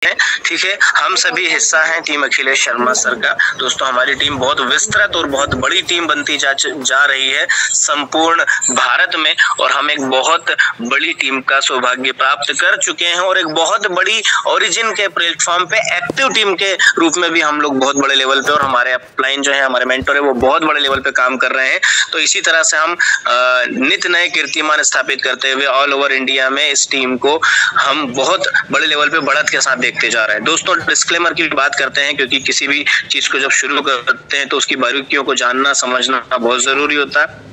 ठीक है, हम सभी हिस्सा हैं टीम अखिलेश शर्मा सर का। दोस्तों हमारी टीम बहुत विस्तृत और बहुत बड़ी टीम बनती जा रही है संपूर्ण भारत में, और हम एक बहुत बड़ी टीम का सौभाग्य प्राप्त कर चुके हैं और एक बहुत बड़ी ओरिजिन के प्लेटफॉर्म पे एक्टिव टीम के रूप में भी हम लोग बहुत बड़े लेवल पे, और हमारे अपलाइन जो है, हमारे मेंटर है, वो बहुत बड़े लेवल पे काम कर रहे हैं। तो इसी तरह से हम नित्य नए कीर्तिमान स्थापित करते हुए ऑल ओवर इंडिया में इस टीम को हम बहुत बड़े लेवल पे बढ़त के साथ देखते जा रहे हैं। दोस्तों डिस्क्लेमर की बात करते हैं, क्योंकि किसी भी चीज को जब शुरू करते हैं तो उसकी बारीकियों को जानना समझना बहुत जरूरी होता है।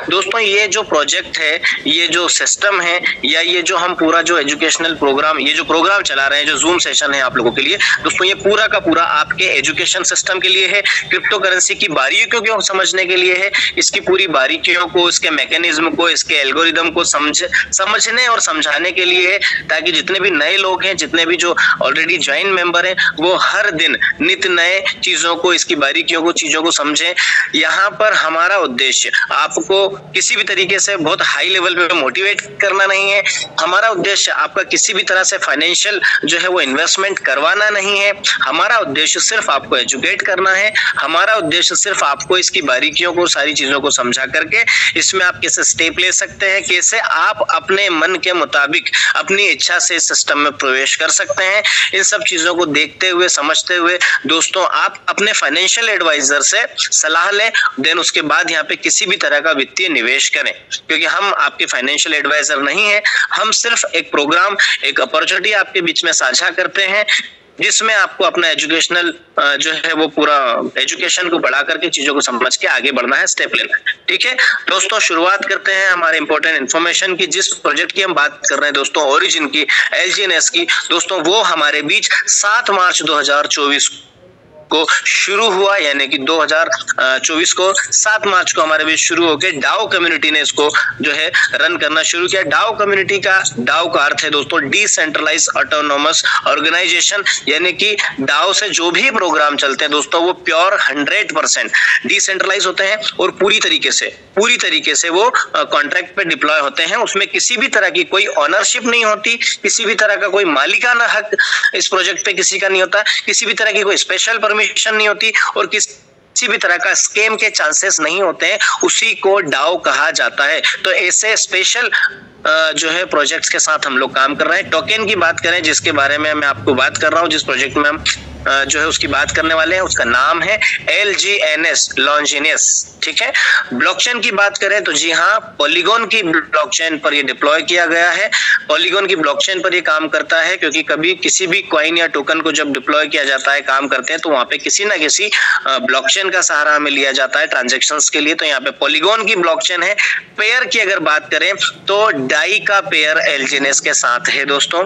दोस्तों ये जो प्रोजेक्ट है, ये जो सिस्टम है, या ये जो हम पूरा जो एजुकेशनल प्रोग्राम, ये जो प्रोग्राम चला रहे हैं, जो जूम सेशन है आप लोगों के लिए, दोस्तों ये पूरा का पूरा आपके एजुकेशन सिस्टम के लिए है, क्रिप्टो करेंसी की बारीकियों को समझने के लिए है, इसकी पूरी बारीकियों को, इसके मैकेनिज्म को, इसके एल्गोरिदम को समझने और समझाने के लिए है, ताकि जितने भी नए लोग हैं, जितने भी जो ऑलरेडी ज्वाइन मेंबर हैं, वो हर दिन नित्य नए चीजों को, इसकी बारीकियों को, चीजों को समझें। यहाँ पर हमारा उद्देश्य आपको किसी भी तरीके से बहुत हाई लेवल पे मोटिवेट करना नहीं है। हमारा उद्देश्य आपका किसी भी तरह से फाइनेंशियल जो है वो इन्वेस्टमेंट करवाना नहीं है। हमारा उद्देश्य सिर्फ आपको एजुकेट करना है। हमारा उद्देश्य सिर्फ आपको इसकी बारीकियों को, सारी चीजों को समझा करके इसमें आप कैसे स्टेप ले सकते हैं, कैसे आप अपने मन के मुताबिक अपनी इच्छा से सिस्टम में प्रवेश कर सकते हैं। इन सब चीजों को देखते हुए, समझते हुए दोस्तों आप अपने फाइनेंशियल एडवाइजर से सलाह लें, देन उसके बाद यहाँ पे किसी भी तरह का वित्तीय निवेश करें, क्योंकि हम आपके फाइनेंशियल एडवाइजर नहीं है। हम सिर्फ एक प्रोग्राम, एक अपॉर्चुनिटी आपके बीच में साझा करते हैं, जिसमें आपको अपना एजुकेशनल जो है वो पूरा एजुकेशन को बढ़ा करके चीजों को समझ के आगे बढ़ना है, स्टेप लेना है। ठीक है दोस्तों, शुरुआत करते हैं हमारे इंपॉर्टेंट इन्फॉर्मेशन की। जिस प्रोजेक्ट की हम बात कर रहे हैं दोस्तों, ओरिजिन की, LGNS की, दोस्तों वो हमारे बीच 7 मार्च 2024 को शुरू हुआ, यानी कि 2024 को 7 मार्च को हमारे बीच शुरू होकर डाओ कम्युनिटी ने इसको जो है रन करना शुरू किया। डाओ कम्युनिटी का, डाओ का अर्थ है दोस्तों डिसेंट्रलाइज ऑटोनोमस ऑर्गेनाइजेशन, यानी कि डाओ से जो भी प्रोग्राम चलते हैं दोस्तों वो प्योर 100% डिसेंट्रलाइज होते हैं और पूरी तरीके से वो कॉन्ट्रैक्ट पे डिप्लॉय होते हैं। उसमें किसी भी तरह की कोई ऑनरशिप नहीं होती, किसी भी तरह का कोई मालिकाना हक इस प्रोजेक्ट पे किसी का नहीं होता, किसी भी तरह की कोई स्पेशल परमिशन नहीं होती, और किसी भी तरह का स्कैम के चांसेस नहीं होते हैं। उसी को डाओ कहा जाता है। तो ऐसे स्पेशल जो है प्रोजेक्ट्स के साथ हम लोग काम कर रहे हैं। टोकन की बात करें, जिसके बारे में मैं आपको बात कर रहा हूँ, जिस प्रोजेक्ट में हम जो है उसकी बात करने वाले हैं, उसका नाम है LGNS लॉन्जिनियस। ठीक है, ब्लॉकचेन की बात करें तो जी हाँ, पॉलीगॉन की ब्लॉकचेन पर ये डिप्लॉय किया गया है। पॉलीगॉन की ब्लॉकचेन पर ये काम करता है, क्योंकि कभी किसी भी कॉइन या टोकन को जब डिप्लॉय किया जाता है, काम करते हैं, तो वहां पे किसी ना किसी ब्लॉकचेन का सहारा हमें लिया जाता है ट्रांजेक्शंस के लिए। तो यहाँ पे पॉलीगॉन की ब्लॉकचेन है। पेयर की अगर बात करें तो डाई का पेयर LGNS के साथ है दोस्तों।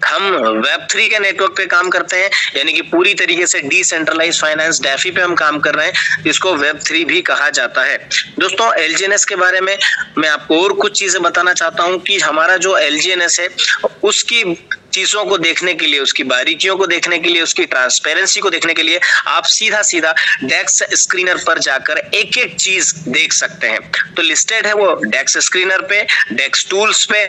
हम Web3 के नेटवर्क पे काम करते हैं, यानी कि पूरी तरीके से डिसेंट्रलाइज फाइनेंस DeFi पे हम काम कर रहे हैं, जिसको Web3 भी कहा जाता है। दोस्तों LGNS के बारे में मैं आपको और कुछ चीजें बताना चाहता हूं कि हमारा जो LGNS है उसकी चीजों को देखने के लिए, उसकी बारीकियों को देखने के लिए, उसकी ट्रांसपेरेंसी को देखने के लिए आप सीधा डेक्स स्क्रीनर पर जाकर एक एक चीज देख सकते हैं। तो लिस्टेड है वो डेक्स स्क्रीनर पे, डेक्स टूल्स पे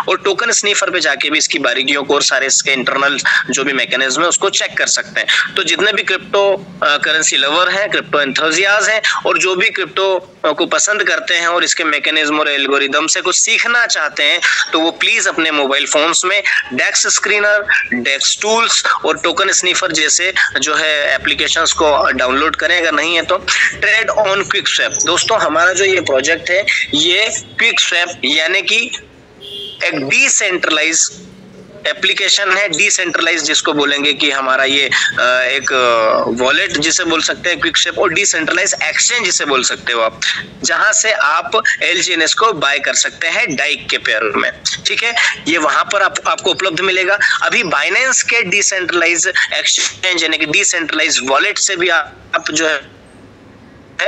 और टोकन स्नीफर पे जाके भी इसकी बारीकियों को और सारे इसके इंटरनल जो भी मैकेनिज्म है उसको चेक कर सकते हैं। तो जितने भी क्रिप्टो करेंसी लवर हैं, क्रिप्टो एंथुसियास्ट हैं, और जो भी क्रिप्टो को पसंद करते हैं और इसके मैकेनिज्म और एल्गोरिदम से कुछ सीखना चाहते हैं, तो वो प्लीज अपने मोबाइल फोन्स में डेक्स स्क्रीनर, डेक्स टूल्स और टोकन स्नीफर जैसे जो है एप्लीकेशंस को डाउनलोड करें। अगर नहीं है तो ट्रेड ऑन क्विकस्वैप। दोस्तों हमारा जो ये प्रोजेक्ट है, ये क्विकस्वैप यानी कि एक डिसेंट्रलाइज एप्लीकेशन है। डिसेंट्रलाइज जिसको बोलेंगे कि हमारा ये एक वॉलेट जिसे बोल सकते हैं क्विकस्वैप, और डिसेंट्रलाइज एक्सचेंज जिसे बोल सकते हो आप, जहां से आप LGNS को बाय कर सकते हैं डाइक के पेयर में। ठीक है, ये वहां पर आपको उपलब्ध मिलेगा। अभी बाइनेंस के डिसेंट्रलाइज एक्सचेंज यानी कि डिसेंट्रलाइज वॉलेट से भी आप जो है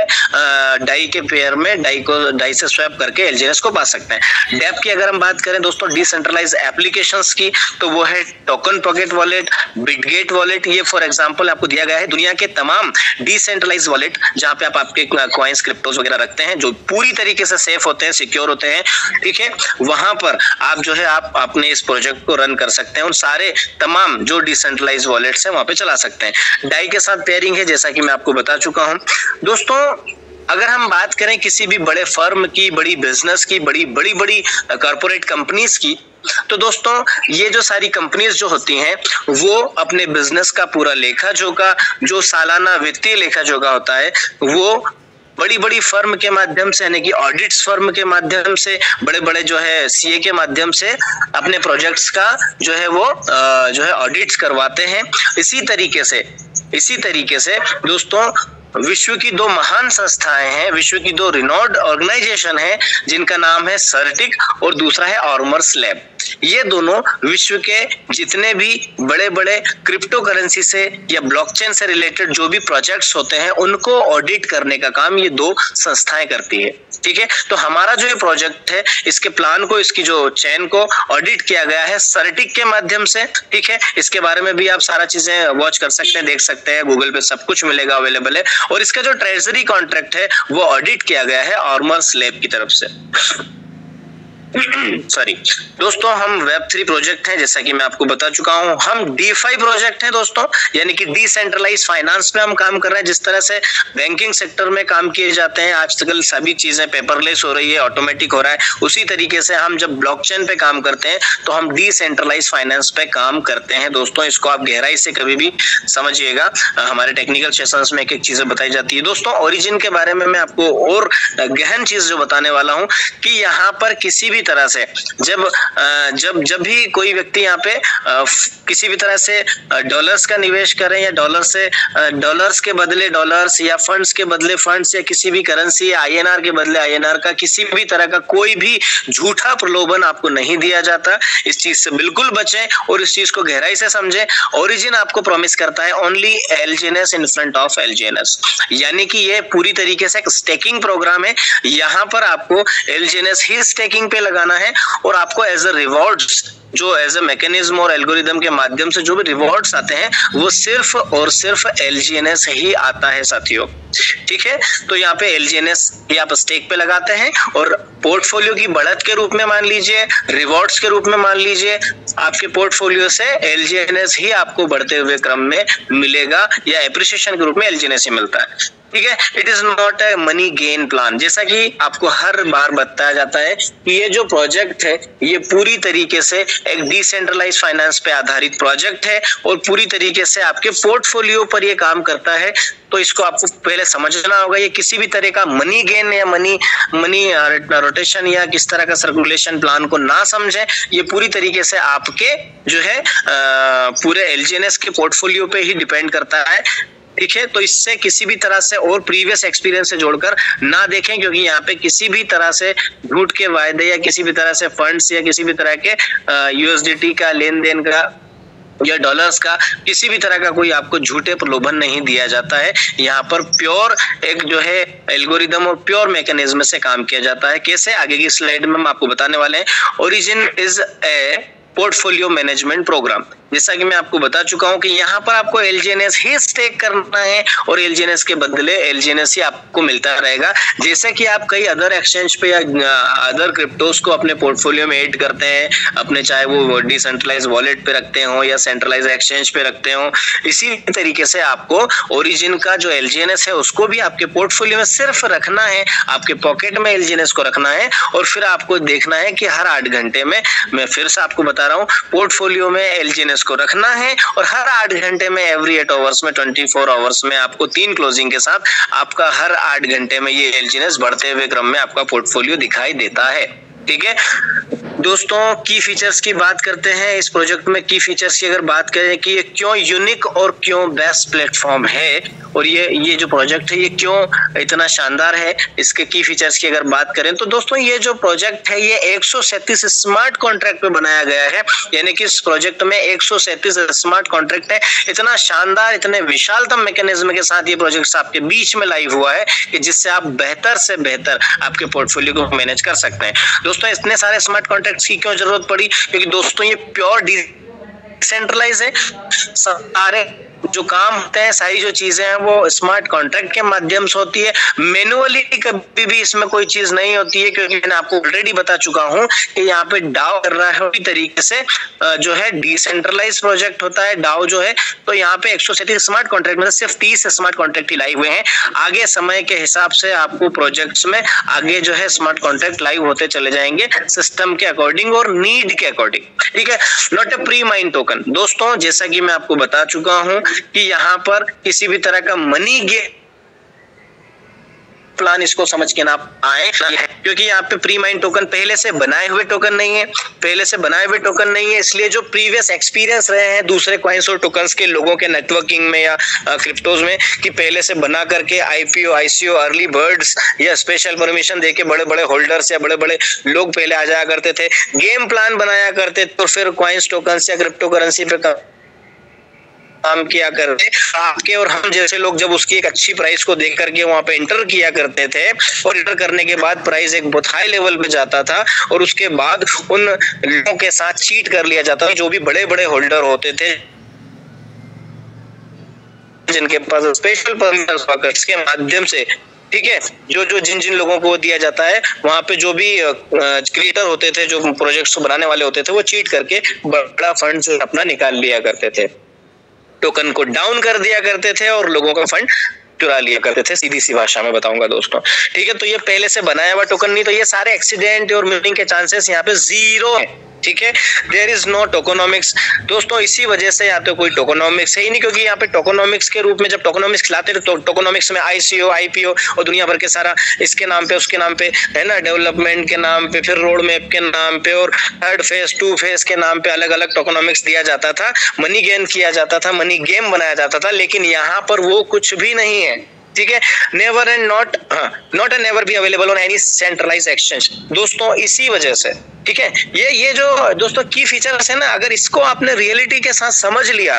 डाई के पेयर में डाई से स्वैप करके एलजीएनएस को पा सकते हैं। डेप की अगर हम बात करें दोस्तों डिसेंट्रलाइज एप्लीकेशंस की, तो वो है token pocket wallet, Bitget wallet. ये फॉर एग्जांपल आपको दिया गया है दुनिया के तमाम डिसेंट्रलाइज वॉलेट जहां पे आप आपके कॉइंस क्रिप्टोस वगैरह रखते हैं, जो पूरी तरीके से सेफ होते हैं, सिक्योर होते हैं, ठीक है। वहां पर आप जो है आप अपने इस प्रोजेक्ट को रन कर सकते हैं, उन सारे तमाम जो डिसेंट्रलाइज वॉलेट्स हैं वहां पे चला सकते हैं। डाई के साथ पेयरिंग है जैसा कि मैं आपको बता चुका हूं दोस्तों। अगर हम बात करें किसी भी बड़े फर्म की, बड़ी बिजनेस की, बड़ी कॉर्पोरेट कंपनीज की, तो दोस्तों ये जो सारी कंपनीज जो होती हैं वो अपने बिजनेस का पूरा लेखा जोखा, जो सालाना वित्तीय लेखा जोखा होता है, वो बड़ी फर्म के माध्यम से, यानी कि ऑडिट्स फर्म के माध्यम से, बड़े जो है सीए के माध्यम से अपने प्रोजेक्ट्स का जो है वो जो है ऑडिट्स करवाते हैं। इसी तरीके से दोस्तों विश्व की दो महान संस्थाएं हैं, विश्व की दो रिनोड ऑर्गेनाइजेशन है, जिनका नाम है सर्टिक और दूसरा है ऑर्मर्स लैब। ये दोनों विश्व के जितने भी बड़े क्रिप्टो करेंसी से या ब्लॉकचेन से रिलेटेड जो भी प्रोजेक्ट्स होते हैं उनको ऑडिट करने का काम ये दो संस्थाएं करती है, ठीक है। तो हमारा जो ये प्रोजेक्ट है, इसके प्लान को, इसकी जो चेन को ऑडिट किया गया है सर्टिक के माध्यम से, ठीक है। इसके बारे में भी आप सारा चीजें वॉच कर सकते हैं, देख सकते हैं, गूगल पे सब कुछ मिलेगा, अवेलेबल है। और इसका जो ट्रेजरी कॉन्ट्रैक्ट है वो ऑडिट किया गया है ऑर्मर्स लैब की तरफ से। सॉरी दोस्तों, हम वेब3 प्रोजेक्ट हैं जैसा कि मैं आपको बता चुका हूं। हम DeFi प्रोजेक्ट हैं दोस्तों, यानी कि डिसेंट्रलाइज फाइनेंस में हम काम कर रहे हैं। जिस तरह से बैंकिंग सेक्टर में काम किए जाते हैं आजकल, सभी चीजें पेपरलेस हो रही है, ऑटोमेटिक हो रहा है, उसी तरीके से हम जब ब्लॉकचेन पे काम करते हैं तो हम डिसेंट्रलाइज फाइनेंस पे काम करते हैं दोस्तों। इसको आप गहराई से कभी भी समझिएगा, हमारे टेक्निकल सेशंस में एक एक चीजें बताई जाती है दोस्तों। ओरिजिन के बारे में मैं आपको और गहन चीज जो बताने वाला हूं कि यहाँ पर किसी भी तरह से जब भी कोई व्यक्ति यहाँ पे किसी भी तरह से डॉलर्स का निवेश करें या डॉलर्स के बदले डॉलर्स या फंड्स के बदले फंड्स या किसी भी करेंसी या आईएनआर के बदले आईएनआर का किसी भी तरह का कोई भी झूठा प्रलोभन आपको नहीं दिया जाता। इस चीज से बिल्कुल बचें और इस चीज को गहराई से समझें। ओरिजिन आपको प्रॉमिस करता है ओनली एलजीएनएस इन फ्रंट ऑफ एलजीएनएस, यानी कि ये पूरी तरीके से एक स्टेकिंग प्रोग्राम है। यहाँ पर आपको एलजीएनएस ही स्टेकिंग पे लगाना है और आपको एज अ रिवॉर्ड्स, जो एज अ मैकेनिज्म और एल्गोरिदम के माध्यम से जो भी रिवॉर्ड्स आते हैं वो सिर्फ और सिर्फ एलजीएनएस ही आता है साथियों, ठीक है। तो यहाँ पे एलजीएनएस ही आप स्टेक पे लगाते हैं और पोर्टफोलियो की बढ़त के रूप में मान लीजिए, रिवॉर्ड्स के रूप में मान लीजिए, आपके पोर्टफोलियो से एलजीएनएस ही आपको बढ़ते हुए क्रम में मिलेगा या एप्रिसिएशन के रूप में एलजीएनएस ही मिलता है, ठीक है। It is not a money gain plan. जैसा कि आपको हर बार बताया जाता है कि ये जो प्रोजेक्ट है ये पूरी तरीके से एक डिसेंट्रलाइज फाइनेंस पे आधारित प्रोजेक्ट है और पूरी तरीके से आपके पोर्टफोलियो पर ये काम करता है। तो इसको आपको पहले समझना होगा, ये किसी भी तरह का मनी गेन या मनी रोटेशन या किस तरह का सर्कुलेशन प्लान को ना समझें। ये पूरी तरीके से आपके जो है पूरे एलजीएनएस के पोर्टफोलियो पे ही डिपेंड करता है, ठीक है। तो इससे किसी भी तरह से और प्रीवियस एक्सपीरियंस से जोड़कर ना देखें, क्योंकि यहाँ पे किसी भी तरह से झूठ के वायदे या किसी भी तरह से फंड्स या किसी भी तरह के यूएसडीटी का लेन देन का या डॉलर्स का किसी भी तरह का कोई आपको झूठे प्रलोभन नहीं दिया जाता है। यहाँ पर प्योर एक जो है एल्गोरिदम और प्योर मैकेनिज्म से काम किया जाता है। कैसे, आगे की स्लाइड में हम आपको बताने वाले हैं। Origin is a portfolio management program, जैसा कि मैं आपको बता चुका हूं कि यहाँ पर आपको एलजीएनएस ही स्टेक करना है और एलजीएनएस के बदले एलजीएनएस ही आपको मिलता रहेगा। जैसे कि आप कई अदर एक्सचेंज पे या अदर क्रिप्टोस को अपने पोर्टफोलियो में ऐड करते हैं, अपने चाहे वो डिसेंट्रलाइज वॉलेट पे रखते हो या सेंट्रलाइज एक्सचेंज पे रखते हो, इसी तरीके से आपको ओरिजिन का जो एलजीएनएस है उसको भी आपके पोर्टफोलियो में सिर्फ रखना है, आपके पॉकेट में एलजीएनएस को रखना है और फिर आपको देखना है कि हर 8 घंटे में, मैं फिर से आपको बता रहा हूँ, पोर्टफोलियो में एलजीएनएस को रखना है और हर 8 घंटे में एवरी 8 आवर्स में 24 आवर्स में आपको 3 क्लोजिंग के साथ आपका हर 8 घंटे में ये एलजीएनएस बढ़ते हुए क्रम में आपका पोर्टफोलियो दिखाई देता है, ठीक है। दोस्तों की फीचर्स की बात करते हैं। इस प्रोजेक्ट में की फीचर्स की अगर बात करें कि ये क्यों यूनिक और क्यों बेस्ट प्लेटफॉर्म है और ये जो प्रोजेक्ट है ये क्यों इतना शानदार है, इसके की फीचर्स की अगर बात करें तो दोस्तों ये जो प्रोजेक्ट है ये 137 स्मार्ट कॉन्ट्रैक्ट पे बनाया गया है। यानी कि इस प्रोजेक्ट में 137 स्मार्ट कॉन्ट्रैक्ट है। इतना शानदार, इतने विशालतम मैकेनिज्म के साथ ये प्रोजेक्ट आपके बीच में लाइव हुआ है कि जिससे आप बेहतर से बेहतर आपके पोर्टफोलियो को मैनेज कर सकते हैं। दोस्तों इतने सारे स्मार्ट कॉन्ट्रैक्ट्स की क्यों जरूरत पड़ी? क्योंकि दोस्तों ये प्योर डिसेंट्रलाइज है। सारे जो काम होते हैं, सारी जो चीजें हैं वो स्मार्ट कॉन्ट्रैक्ट के माध्यम से होती है। मैनुअली कभी भी इसमें कोई चीज नहीं होती है, क्योंकि मैंने आपको ऑलरेडी बता चुका हूं कि यहाँ पे डाओ कर रहा है उसी तरीके से जो है डिसेंट्रलाइज प्रोजेक्ट होता है डाओ जो है। तो यहाँ पे 137 स्मार्ट कॉन्ट्रैक्ट में सिर्फ 30 स्मार्ट कॉन्ट्रैक्ट ही लाइव हुए हैं। आगे समय के हिसाब से आपको प्रोजेक्ट्स में आगे जो है स्मार्ट कॉन्ट्रैक्ट लाइव होते चले जाएंगे सिस्टम के अकॉर्डिंग और नीड के अकॉर्डिंग। ठीक है, not a pre mine token. दोस्तों जैसा कि मैं आपको बता चुका हूं कि यहाँ पर किसी भी तरह का मनी गेन प्लान इसको समझ के ना आए, क्योंकि यहाँ पे प्री माइन टोकन पहले से बनाए हुए टोकन नहीं है, इसलिए जो प्रीवियस एक्सपीरियंस रहे हैं दूसरे कॉइन्स और टोकन्स के लोगों के नेटवर्किंग में या क्रिप्टोज में कि पहले से बना करके आईपीओ, आईसीओ, अर्ली बर्ड्स या स्पेशल परमिशन देके बड़े बड़े होल्डर्स या बड़े बड़े लोग पहले आ जाया करते थे, गेम प्लान बनाया करते तो फिर कॉइन्स, टोकन्स या क्रिप्टो करेंसी पे काम किया करते। आपके और हम जैसे लोग जब उसकी एक अच्छी प्राइस को देख करके वहां पे एंटर किया करते थे और एंटर करने के बाद प्राइस एक बहुत हाई लेवल पे जाता था और उसके बाद उन लोगों के साथ चीट कर लिया जाता था जो भी बड़े बड़े होल्डर होते थे, जिनके पास स्पेशल परमिशन के माध्यम से, ठीक है, जो जिन लोगों को दिया जाता है वहां पे जो भी क्रिएटर होते थे, जो प्रोजेक्ट्स को बनाने वाले होते थे, वो चीट करके बड़ा फंड अपना निकाल लिया करते थे, टोकन को डाउन कर दिया करते थे और लोगों का फंड चुरा लिया करते थे। सीधी सी भाषा में बताऊंगा दोस्तों, ठीक है। तो ये पहले से बनाया हुआ टोकन नहीं, तो ये सारे एक्सीडेंट और मिसिंग के चांसेस यहाँ पे जीरो है। ठीक है, देयर इज नो टोकोनॉमिक्स। दोस्तों इसी वजह से यहाँ पे कोई टोकोनॉमिक्स है ही नहीं, क्योंकि यहाँ पे टोकोनॉमिक्स के रूप में जब टोकोनॉमिक्स लाते थे तो टोकोनॉमिक्स में आईसीओ, आईपीओ और दुनिया भर के सारा इसके नाम पे उसके नाम पे है ना, डेवलपमेंट के नाम पे, फिर रोड मैप के नाम पे और थर्ड फेज, टू फेज के नाम पे अलग अलग टोकोनॉमिक्स दिया जाता था, मनी गेन किया जाता था, मनी गेम बनाया जाता था। लेकिन यहाँ पर वो कुछ भी नहीं है। ठीक है, never and not and never be available on any centralised exchange. दोस्तों इसी वजह से, ठीक है, ये जो दोस्तों की फीचर्स है ना, अगर इसको आपने रियलिटी के साथ समझ लिया,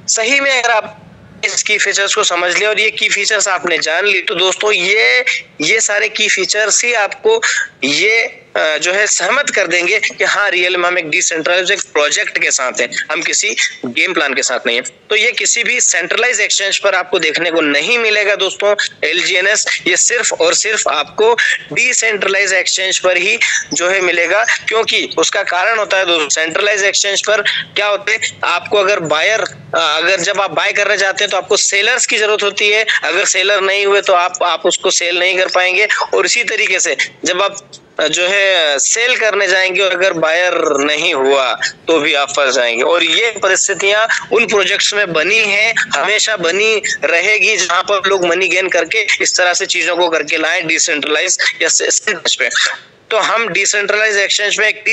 सही में अगर आप इस की फीचर्स को समझ लिया और ये की फीचर्स आपने जान ली, तो दोस्तों ये सारे की फीचर्स ही आपको ये जो है सहमत कर देंगे कि हाँ रियल में हम एक डिसेंट्रलाइज्ड एक प्रोजेक्ट के साथ हैं, हम किसी गेम प्लान के साथ नहीं है। तो ये किसी भी सेंट्रलाइज एक्सचेंज पर आपको देखने को नहीं मिलेगा दोस्तों LGNS, ये सिर्फ और सिर्फ आपको डिसेंट्रलाइज एक्सचेंज पर ही जो है मिलेगा। क्योंकि उसका कारण होता है दोस्तों, सेंट्रलाइज एक्सचेंज पर क्या होता है, आपको अगर अगर जब आप बाय करने जाते हैं तो आपको सेलर्स की जरूरत होती है, अगर सेलर नहीं हुए तो आप उसको सेल नहीं कर पाएंगे। और इसी तरीके से जब आप जो है सेल करने जाएंगे और अगर बायर नहीं हुआ तो भी आप फंस जाएंगे। और ये परिस्थितियां उन प्रोजेक्ट्स में बनी हैं, हमेशा बनी रहेगी, जहां पर लोग मनी गेन करके इस तरह से चीजों को करके लाएं डिसेंट्रलाइज या सेंट्रलाइज पे। तो हम डिसेंट्रलाइज एक्सचेंज में एक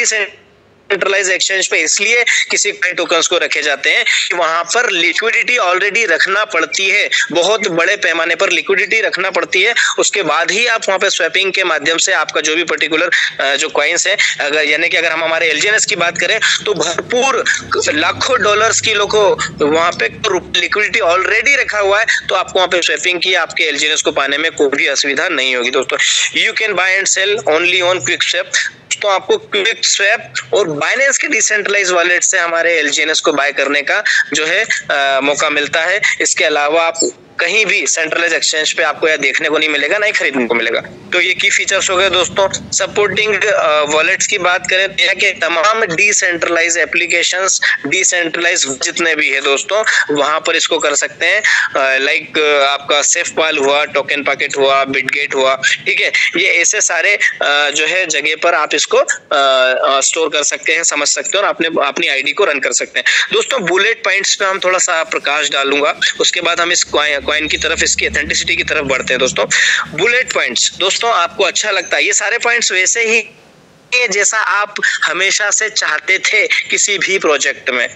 सेंट्रलाइज एक्सचेंज पे इसलिए किसी टोकन्स को रखे जाते हैं कि वहां पर लिक्विडिटी ऑलरेडी रखना पड़ती है, बहुत बड़े पैमाने पर लिक्विडिटी रखना पड़ती है, उसके बाद ही आप वहां पे स्वैपिंग के माध्यम से आपका जो भी पर्टिकुलर जो कॉइन्स है, अगर यानी कि अगर हम हमारे LGNS की बात करें तो भरपूर लाखों डॉलर्स की लोगों वहां पे लिक्विडिटी ऑलरेडी रखा हुआ है, तो आपको वहां पे स्वैपिंग की आपके LGNS को पाने में कोई भी असुविधा नहीं होगी दोस्तों। You can buy and sell only on quick swap. तो आपको क्विक स्वैप और बाइनेंस के डिसेंट्रलाइज वॉलेट से हमारे LGNS को बाय करने का जो है मौका मिलता है। इसके अलावा आप कहीं भी सेंट्रलाइज एक्सचेंज पे आपको यह देखने को नहीं मिलेगा, नहीं खरीदने को मिलेगा। तो ये की फीचर्स हो गए दोस्तों। सपोर्टिंग वॉलेट्स की बात करें तो कि तमाम डिसेंट्रलाइज एप्लीकेशंस, डिसेंट्रलाइज जितने भी है दोस्तों, वहां पर इसको कर सकते हैं। लाइक आपका सेफपाल हुआ, टोकन पॉकेट हुआ, बिटगेट हुआ, ठीक है, ये ऐसे सारे जो है जगह पर आप इसको स्टोर कर सकते हैं, समझ सकते हैं और अपनी आईडी को रन कर सकते हैं। दोस्तों बुलेट पॉइंट्स पे हम थोड़ा सा प्रकाश डालूंगा, उसके बाद हम इस कॉइन की तरफ, इसकी ऑथेंटिसिटी की तरफ बढ़ते हैं दोस्तों। बुलेट पॉइंट्स दोस्तों आपको अच्छा लगता है, ये सारे पॉइंट्स वैसे ही जैसा आप हमेशा से चाहते थे किसी भी प्रोजेक्ट में,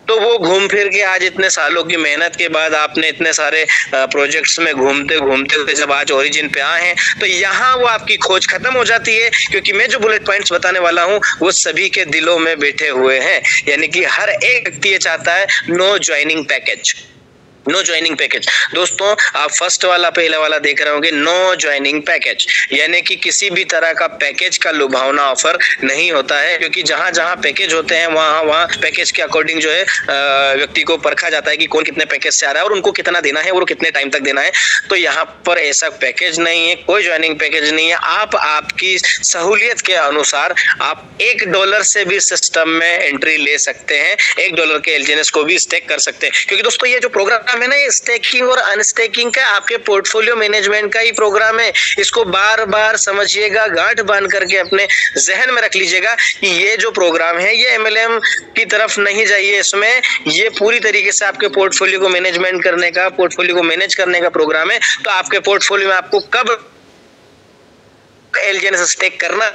तो वो घूम फिर के आज इतने सालों की मेहनत के बाद आपने इतने सारे प्रोजेक्ट्स में घूमते घूमते जब आज ओरिजिन पे आए हैं, तो यहाँ वो आपकी खोज खत्म हो जाती है, क्योंकि मैं जो बुलेट पॉइंट्स बताने वाला हूँ वो सभी के दिलों में बैठे हुए हैं। यानी कि हर एक व्यक्ति ये चाहता है no joining package, no joining package. दोस्तों आप फर्स्ट वाला पहला वाला देख रहे होंगे, नो ज्वाइनिंग पैकेज, यानी कि किसी भी तरह का पैकेज का लुभावना ऑफर नहीं होता है, क्योंकि जहां जहां पैकेज होते हैं वहां पैकेज के अकॉर्डिंग जो है व्यक्ति को परखा जाता है कि कौन कितने पैकेज से आ रहा है और उनको कितना देना है और कितने टाइम तक देना है। तो यहाँ पर ऐसा पैकेज नहीं है, कोई ज्वाइनिंग पैकेज नहीं है। आप आपकी सहूलियत के अनुसार आप $1 से भी सिस्टम में एंट्री ले सकते हैं, $1 के एलजीएनएस को भी स्टेक कर सकते हैं, क्योंकि दोस्तों ये जो प्रोग्राम है ना, ये स्टेकिंग और अनस्टेकिंग का आपके पोर्टफोलियो मैनेजमेंट का ही प्रोग्राम है। इसको बार बार समझिएगा, गांठ बांध करके अपने जहन में रख लीजिएगा कि ये जो प्रोग्राम है ये एमएलएम की तरफ नहीं जाइए, इसमें ये पूरी तरीके से आपके पोर्टफोलियो को मैनेजमेंट करने का, पोर्टफोलियो को मैनेज करने का प्रोग्राम है। तो आपके पोर्टफोलियो में आपको कब एलजीएनएस स्टेक करना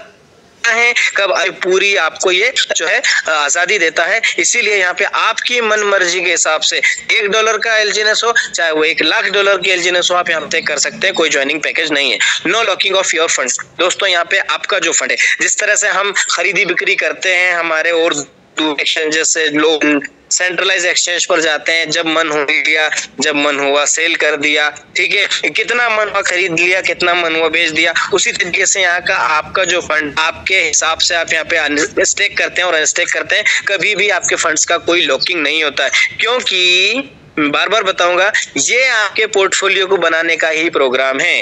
है, कब पूरी आपको ये जो है आजादी देता है। इसीलिए यहाँ पे आपकी मन मर्जी के हिसाब से $1 का एलजीएनएस हो, चाहे वो $1,00,000 की एलजीएनएस हो, आप यहाँ पे कर सकते हैं। कोई ज्वाइनिंग पैकेज नहीं है। No locking of your funds. दोस्तों यहाँ पे आपका जो फंड है, जिस तरह से हम खरीदी बिक्री करते हैं हमारे और एक्सचेंजेस से, लोग सेंट्रलाइज एक्सचेंज पर जाते हैं, जब मन हो लिया, जब मन हुआ सेल कर दिया, ठीक है, कितना मन हुआ खरीद लिया, कितना मन हुआ बेच दिया। उसी तरीके से यहाँ का आपका जो फंड आपके हिसाब से आप यहाँ पे स्टेक करते हैं और अनस्टेक करते हैं। कभी भी आपके फंड्स का कोई लॉकिंग नहीं होता है, क्योंकि बार बार बताऊंगा, ये आपके पोर्टफोलियो को बनाने का ही प्रोग्राम है।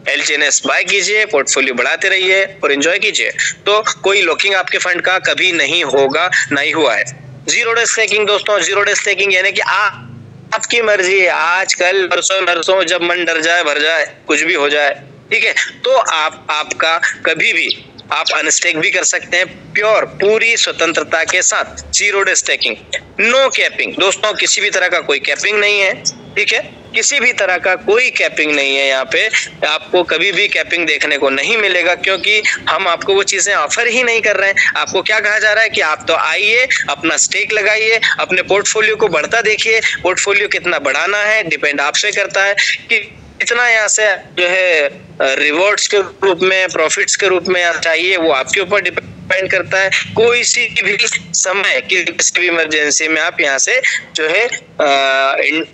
एलजीएनएस बाय कीजिए, पोर्टफोलियो बढ़ाते रहिए और एंजॉय कीजिए। तो कोई लॉकिंग आपके फंड का कभी नहीं होगा, नहीं हुआ है। जीरो डे स्टेकिंग दोस्तों, जीरो डे स्टेकिंग यानी कि आपकी मर्जी है, आज कल परसों नरसों, जब मन डर जाए भर जाए, कुछ भी हो जाए, ठीक है, तो आपका कभी भी आप अनस्टेक भी कर सकते हैं, प्योर पूरी स्वतंत्रता के साथ। Zero day staking, no capping. दोस्तों किसी भी तरह का कोई कैपिंग नहीं है, ठीक है, किसी भी तरह का कोई कैपिंग नहीं है। यहाँ पे आपको कभी भी कैपिंग देखने को नहीं मिलेगा, क्योंकि हम आपको वो चीजें ऑफर ही नहीं कर रहे हैं। आपको क्या कहा जा रहा है कि आप तो आइए, अपना स्टेक लगाइए, अपने पोर्टफोलियो को बढ़ता देखिए। पोर्टफोलियो कितना बढ़ाना है डिपेंड आपसे करता है कि इतना यहाँ से जो है रिवॉर्ड्स के रूप में, प्रॉफिट्स के रूप में चाहिए, वो आपके ऊपर डिपेंड करता है। कोई सी भी समय किसी भी इमरजेंसी में आप यहाँ से जो है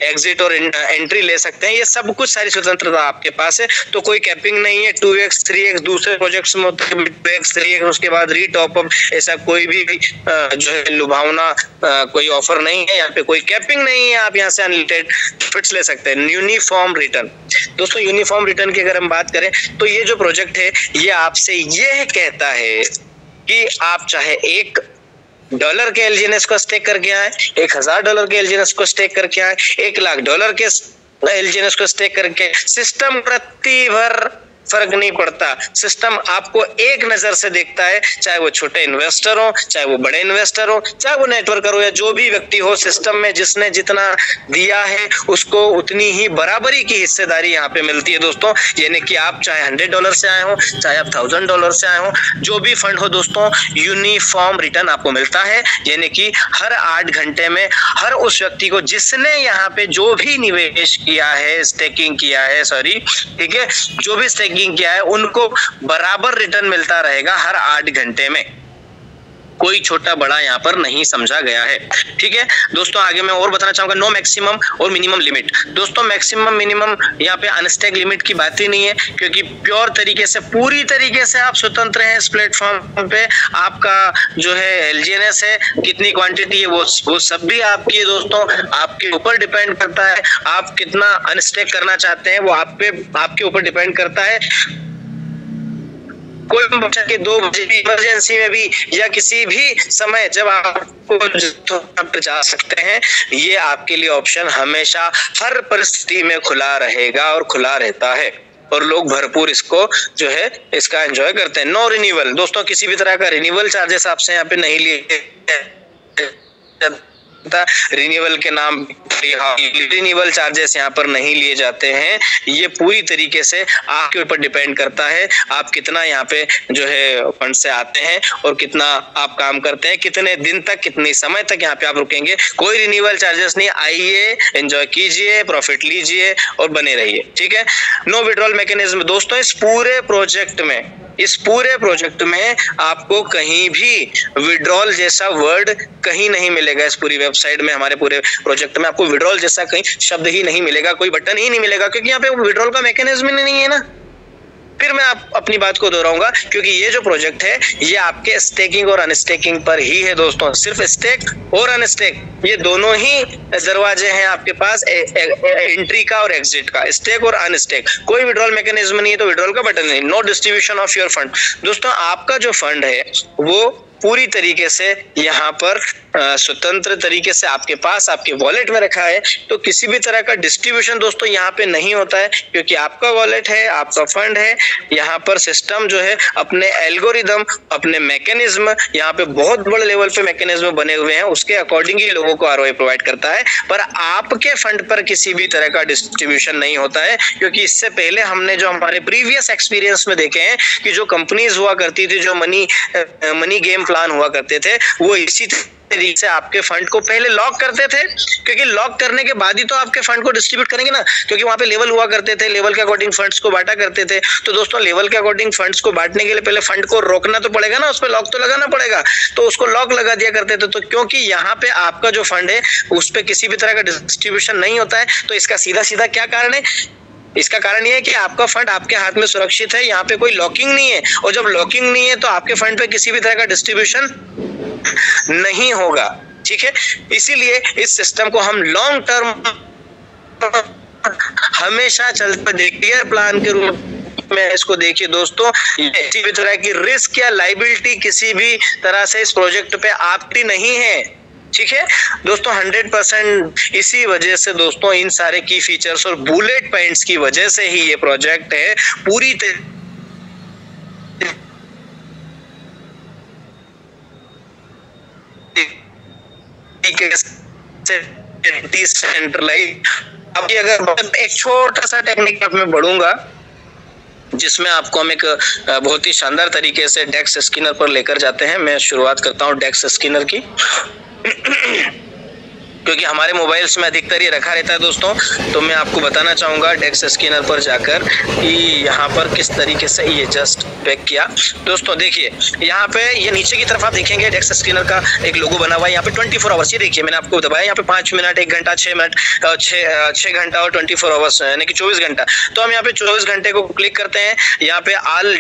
एग्जिट और एंट्री ले सकते हैं। ये सब कुछ सारी स्वतंत्रता आपके पास है, तो कोई कैपिंग नहीं है। 2x 3x दूसरे प्रोजेक्ट्स में होते हैं, 2x 3x उसके बाद रीटॉपअप, ऐसा कोई भी जो है लुभावना कोई ऑफर नहीं है। यहाँ पे कोई कैपिंग नहीं है, आप यहाँ से अनलिमिटेड प्रॉफिट्स ले सकते हैं। यूनिफॉर्म रिटर्न दोस्तों, यूनिफॉर्म रिटर्न की अगर हम बात करें तो ये जो प्रोजेक्ट है ये आपसे ये कहता है कि आप चाहे $1 के एलजीएनएस को स्टेक करके आए, $1,000 के एलजीएनएस को स्टेक करके आए, $1,00,000 के एलजीएनएस को स्टेक करके, सिस्टम प्रति भर फर्क नहीं पड़ता। सिस्टम आपको एक नजर से देखता है, चाहे वो छोटे इन्वेस्टर हो, चाहे वो बड़े इन्वेस्टर हो, चाहे वो नेटवर्कर हो या जो भी व्यक्ति हो। सिस्टम में जिसने जितना दिया है उसको उतनी ही बराबरी की हिस्सेदारी यहाँ पे मिलती है दोस्तों। यानी कि आप चाहे $100 से आए हो, चाहे आप $1,000 से आए हो, जो भी फंड हो दोस्तों, यूनिफॉर्म रिटर्न आपको मिलता है। यानी कि हर 8 घंटे में हर उस व्यक्ति को जिसने यहाँ पे जो भी निवेश किया है, स्टेकिंग किया है, सॉरी, ठीक है, जो भी स्टेकिंग किया है उनको बराबर रिटर्न मिलता रहेगा हर 8 घंटे में। कोई छोटा बड़ा यहाँ पर नहीं समझा गया है, ठीक है दोस्तों। आगे मैं और बताना चाहूंगा, नो मैक्सिमम और मिनिमम लिमिट। दोस्तों मैक्सिमम मिनिमम यहाँ पे अनस्टेक लिमिट की बात ही नहीं है, क्योंकि प्योर तरीके से, पूरी तरीके से आप स्वतंत्र हैं इस प्लेटफॉर्म पे। आपका जो है एलजीएनएस है, कितनी क्वांटिटी है वो सब भी आपकी है दोस्तों, आपके ऊपर डिपेंड करता है। आप कितना अनस्टेक करना चाहते हैं वो आपके ऊपर डिपेंड करता है। कोई बच्चा के 2 बजे भी इमरजेंसी में भी या किसी भी समय जब आपको जा सकते हैं, ये आपके लिए ऑप्शन हमेशा हर परिस्थिति में खुला रहेगा और खुला रहता है, और लोग भरपूर इसको जो है इसका एंजॉय करते हैं। नो रिन्यूअल दोस्तों, किसी भी तरह का रिन्यूअल चार्जेस आपसे यहाँ पे नहीं लिए था रिन्यूअल के नाम, रिन्यूअल चार्जेस यहाँ पर नहीं लिए जाते हैं। ये पूरी तरीके से आपके ऊपर डिपेंड करता है आप कितना यहाँ पे जो है फंड से आते हैं और कितना आप काम करते हैं, कितने दिन तक कितने समय तक यहाँ पे आप रुकेंगे। कोई रिन्यूअल चार्जेस नहीं, आइए एंजॉय कीजिए, प्रॉफिट लीजिए और बने रहिए, ठीक है। नो विड्रॉल मैकेनिज्म दोस्तों, इस पूरे प्रोजेक्ट में आपको कहीं भी विड्रॉल जैसा वर्ड कहीं नहीं मिलेगा। इस पूरी वेबसाइट में, हमारे पूरे प्रोजेक्ट में आपको विड्रॉल जैसा कहीं शब्द ही नहीं मिलेगा, कोई बटन ही नहीं मिलेगा, क्योंकि यहाँ पे विड्रॉल का मैकेनिज्म नहीं है ना। फिर मैं अपनी बात को दोहराऊंगा, क्योंकि ये जो प्रोजेक्ट है ये आपके स्टेकिंग और अनस्टेकिंग पर ही है दोस्तों। सिर्फ स्टेक और अनस्टेक ये दोनों ही दरवाजे हैं आपके पास एंट्री का और एग्जिट का, स्टेक और अनस्टेक। कोई विड्रॉल मैकेनिज्म नहीं है तो विड्रॉल का बटन नहीं। No distribution of your fund दोस्तों, आपका जो फंड है वो पूरी तरीके से यहाँ पर स्वतंत्र तरीके से आपके पास आपके वॉलेट में रखा है, तो किसी भी तरह का डिस्ट्रीब्यूशन दोस्तों यहाँ पे नहीं होता है, क्योंकि आपका वॉलेट है, आपका फंड है। यहाँ पर सिस्टम जो है अपने एल्गोरिदम, अपने मैकेनिज्म, यहाँ पे बहुत बड़े लेवल पे मैकेनिज्म बने हुए हैं, उसके अकॉर्डिंग ही लोगों को आरओआई प्रोवाइड करता है। पर आपके फंड पर किसी भी तरह का डिस्ट्रीब्यूशन नहीं होता है, क्योंकि इससे पहले हमने जो हमारे प्रीवियस एक्सपीरियंस में देखे हैं कि जो कंपनीज हुआ करती थी, जो मनी गेम प्लान हुआ करते थे, वो इसी तरीके से आपके फंड को पहले लॉक करते थे, क्योंकि लॉक करने के बाद ही तो आपके फंड को डिस्ट्रीब्यूट करेंगे ना, क्योंकि वहां पे लेवल हुआ करते थे, लेवल के अकॉर्डिंग फंड्स को बांटा करते थे। तो दोस्तों लेवल के अकॉर्डिंग फंड्स को बांटने के लिए पहले फंड को रोकना तो पड़ेगा ना, उस पर लॉक तो लगाना पड़ेगा, तो उसको लॉक लगा दिया करते थे। तो क्योंकि यहाँ पे आपका जो फंड है उस पर किसी भी तरह का डिस्ट्रीब्यूशन नहीं होता है, तो इसका सीधा सीधा क्या कारण है? इसका कारण यह है कि आपका फंड आपके हाथ में सुरक्षित है, यहाँ पे कोई लॉकिंग नहीं है, और जब लॉकिंग नहीं है तो आपके फंड पे किसी भी तरह का डिस्ट्रीब्यूशन नहीं होगा, ठीक है। इसीलिए इस सिस्टम को हम लॉन्ग टर्म हमेशा चलते देखिए प्लान के रूप में इसको देखिए दोस्तों। किसी भी तरह की रिस्क या लाइबिलिटी किसी भी तरह से इस प्रोजेक्ट पे आपकी नहीं है, ठीक है दोस्तों। 100% इसी वजह से दोस्तों, इन सारे की फीचर्स और बुलेट पॉइंट्स की वजह से ही ये प्रोजेक्ट है पूरी डिसेंट्रलाइज। अभी अगर एक छोटा सा टेक्निक में बढ़ूंगा, जिसमें आपको हम एक बहुत ही शानदार तरीके से डेक्स स्किनर पर लेकर जाते हैं। मैं शुरुआत करता हूं डेक्स स्किनर की क्योंकि हमारे मोबाइल्स में अधिकतर ये रखा रहता है दोस्तों। तो मैं आपको बताना चाहूंगा डेक्स स्किनर पर जाकर कि यहाँ पर किस तरीके से ये जस्ट बैक किया। दोस्तों देखिए यहाँ पे ये नीचे की तरफ आप देखेंगे डेक्स स्किनर का एक लोगो बना हुआ है। यहाँ पे 24 आवर्स, ये देखिए मैंने आपको दबाया, यहाँ पे 5 मिनट, 1 घंटा, 6 मिनट, 6 घंटा और 24 आवर्स यानी कि 24 घंटा। तो हम यहाँ पे 24 घंटे को क्लिक करते हैं। यहाँ पे ऑल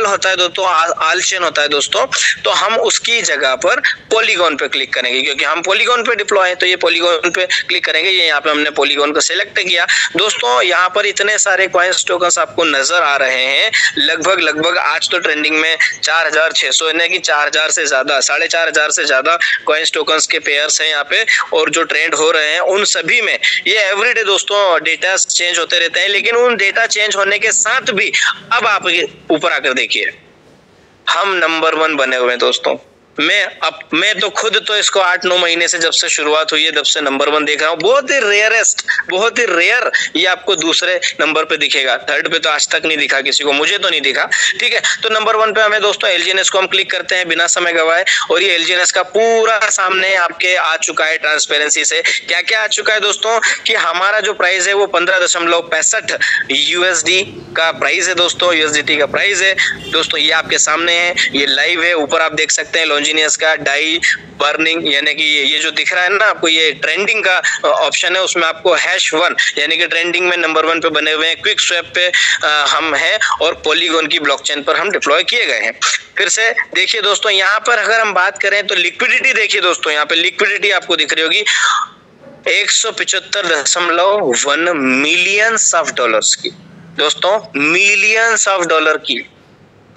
होता है दोस्तों, ऑल चेन होता है दोस्तों। तो हम उसकी जगह पर पॉलीगॉन पे क्लिक करेंगे, क्योंकि हम पॉलीगॉन पे डिप्लॉय है, तो ये पॉलीगॉन पे क्लिक करेंगे। ये यहाँ पे हमने पॉलीगॉन को सिलेक्ट किया। दोस्तों यहाँ पर इतने सारे कॉइन्स टोकन्स आपको नजर आ रहे हैं, लगभग आज तो ट्रेंडिंग में 4600 यानी कि 4000 से ज्यादा, 4500 से ज्यादा कॉइन्स टोकन्स के पेयर्स हैं यहाँ पे। और जो ट्रेंड हो रहे हैं उन सभी में ये एवरीडे दोस्तों डेटा चेंज होते रहते हैं, लेकिन उन डेटा चेंज होने के साथ भी अब आप ऊपर आकर देखिए हम नंबर 1 बने हुए हैं दोस्तों। मैं तो खुद तो इसको 8-9 महीने से जब से शुरुआत हुई है तब से नंबर 1 देख रहा हूँ। बहुत ही रेयरेस्ट, बहुत ही रेयर ये आपको दूसरे नंबर पे दिखेगा, थर्ड पे तो आज तक नहीं दिखा किसी को, मुझे तो नहीं दिखा, ठीक है। तो नंबर 1 पे हमें दोस्तों LGNS को हम क्लिक करते हैं बिना समय गवाए, और ये LGNS का पूरा सामने आपके आ चुका है ट्रांसपेरेंसी से। क्या क्या आ चुका है दोस्तों कि हमारा जो प्राइस है वो 15.65 USD का प्राइस है दोस्तों, USDT का प्राइस है दोस्तों। ये आपके सामने है, ये लाइव है। ऊपर आप देख सकते हैं लॉन्जिनियस का डाई बर्निंग, यानी कि ये जो दिख रहा है ना आपको, ये ट्रेंडिंग का ऑप्शन है, उसमें आपको #1 यानी कि ट्रेंडिंग में नंबर 1 पे बने हुए हैं। क्विक स्वैप पे हम हैं और पॉलीगॉन की ब्लॉकचेन पर हम डिप्लॉय किए गए हैं। फिर से देखिए दोस्तों, यहाँ पर अगर हम बात करें तो लिक्विडिटी देखिए दोस्तों, यहाँ पे लिक्विडिटी आपको दिख रही होगी 175.1 मिलियंस ऑफ डॉलर्स की दोस्तों, मिलियंस ऑफ डॉलर की।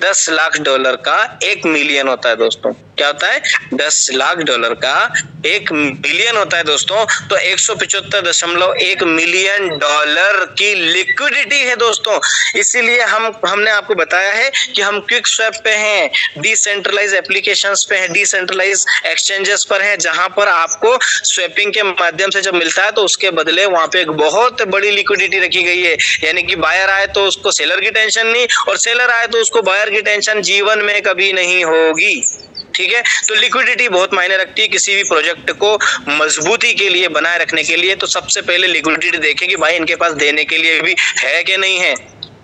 10 लाख डॉलर का 1 मिलियन होता है दोस्तों। क्या होता है? 10 लाख डॉलर का 1 मिलियन होता है दोस्तों। तो 175.1 मिलियन डॉलर की लिक्विडिटी है दोस्तों। इसीलिए हमने आपको बताया है कि हम क्विक स्वैप पे हैं, डिसेंट्रलाइज एप्लीकेशंस पे हैं, डिसेंट्रलाइज एक्सचेंजेस पर हैं, जहां पर आपको स्वैपिंग के माध्यम से जब मिलता है तो उसके बदले वहां पे एक बहुत बड़ी लिक्विडिटी रखी गई है। यानी कि बायर आए तो उसको सेलर की टेंशन नहीं, और सेलर आए तो उसको बायर की टेंशन जीवन में कभी नहीं होगी। ठीक है, तो लिक्विडिटी बहुत मायने रखती है किसी भी प्रोजेक्ट को मजबूती के लिए बनाए रखने के लिए। तो सबसे पहले लिक्विडिटी देखें कि भाई इनके पास देने के लिए भी है कि नहीं है।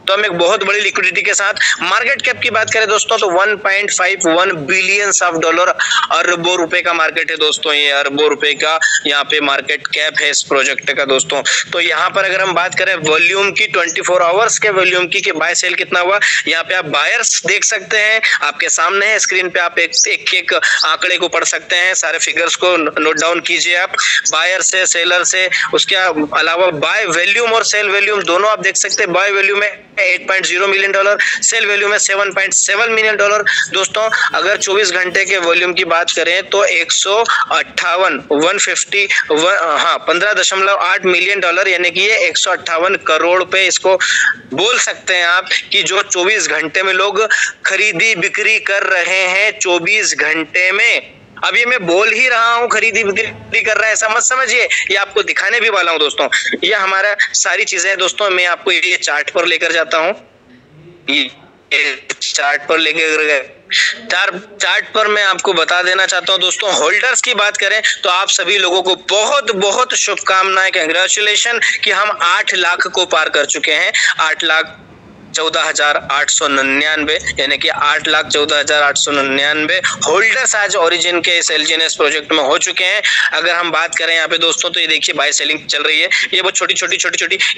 तो हम एक बहुत बड़ी लिक्विडिटी के साथ, मार्केट कैप की बात करें दोस्तों तो 1.51 बिलियन ऑफ डॉलर, अरबों रुपए का मार्केट है दोस्तों। ये अरबों रुपए का यहाँ पे मार्केट कैप है इस प्रोजेक्ट का दोस्तों। तो यहाँ पर अगर हम बात करें वॉल्यूम की, 24 आवर्स के वॉल्यूम की, कि बाय सेल कितना हुआ, यहाँ पे आप बायर्स देख सकते हैं, आपके सामने है स्क्रीन पे, आप एक आंकड़े को पढ़ सकते हैं, सारे फिगर्स को नोट डाउन कीजिए आप, बायर से, सेलर से, उसके अलावा बाय वॉल्यूम और सेल वॉल्यूम दोनों आप देख सकते हैं। बाय वॉल्यूम में 8.0 मिलियन डॉलर, सेल वैल्यू में 7.7 मिलियन डॉलर। दोस्तों अगर 24 घंटे के वॉल्यूम की बात करें तो 15.8 मिलियन डॉलर, यानी कि ये 158 करोड़ पे इसको बोल सकते हैं आप, कि जो 24 घंटे में लोग खरीदी बिक्री कर रहे हैं 24 घंटे में। अब ये मैं बोल ही रहा हूँ खरीदी बिक्री कर रहा है, ऐसा मत समझिए, ये आपको दिखाने भी वाला हूँ दोस्तों। ये हमारा सारी चीजें हैं दोस्तों। मैं आपको ये चार्ट पर लेकर जाता हूँ, चार्ट पर लेकर गए, चार्ट पर मैं आपको बता देना चाहता हूं दोस्तों। होल्डर्स की बात करें तो आप सभी लोगों को बहुत बहुत शुभकामनाएं, कंग्रेचुलेशन कि हम 8 लाख को पार कर चुके हैं। 8,14,899, यानी कि 8,14,899 होल्डर्स आज ओरिजिन के इस एलजीएनएस प्रोजेक्ट में हो चुके हैं। अगर हम बात करें यहाँ पे दोस्तों तो ये देखिए बाय सेलिंग चल रही है। ये बहुत छोटी छोटी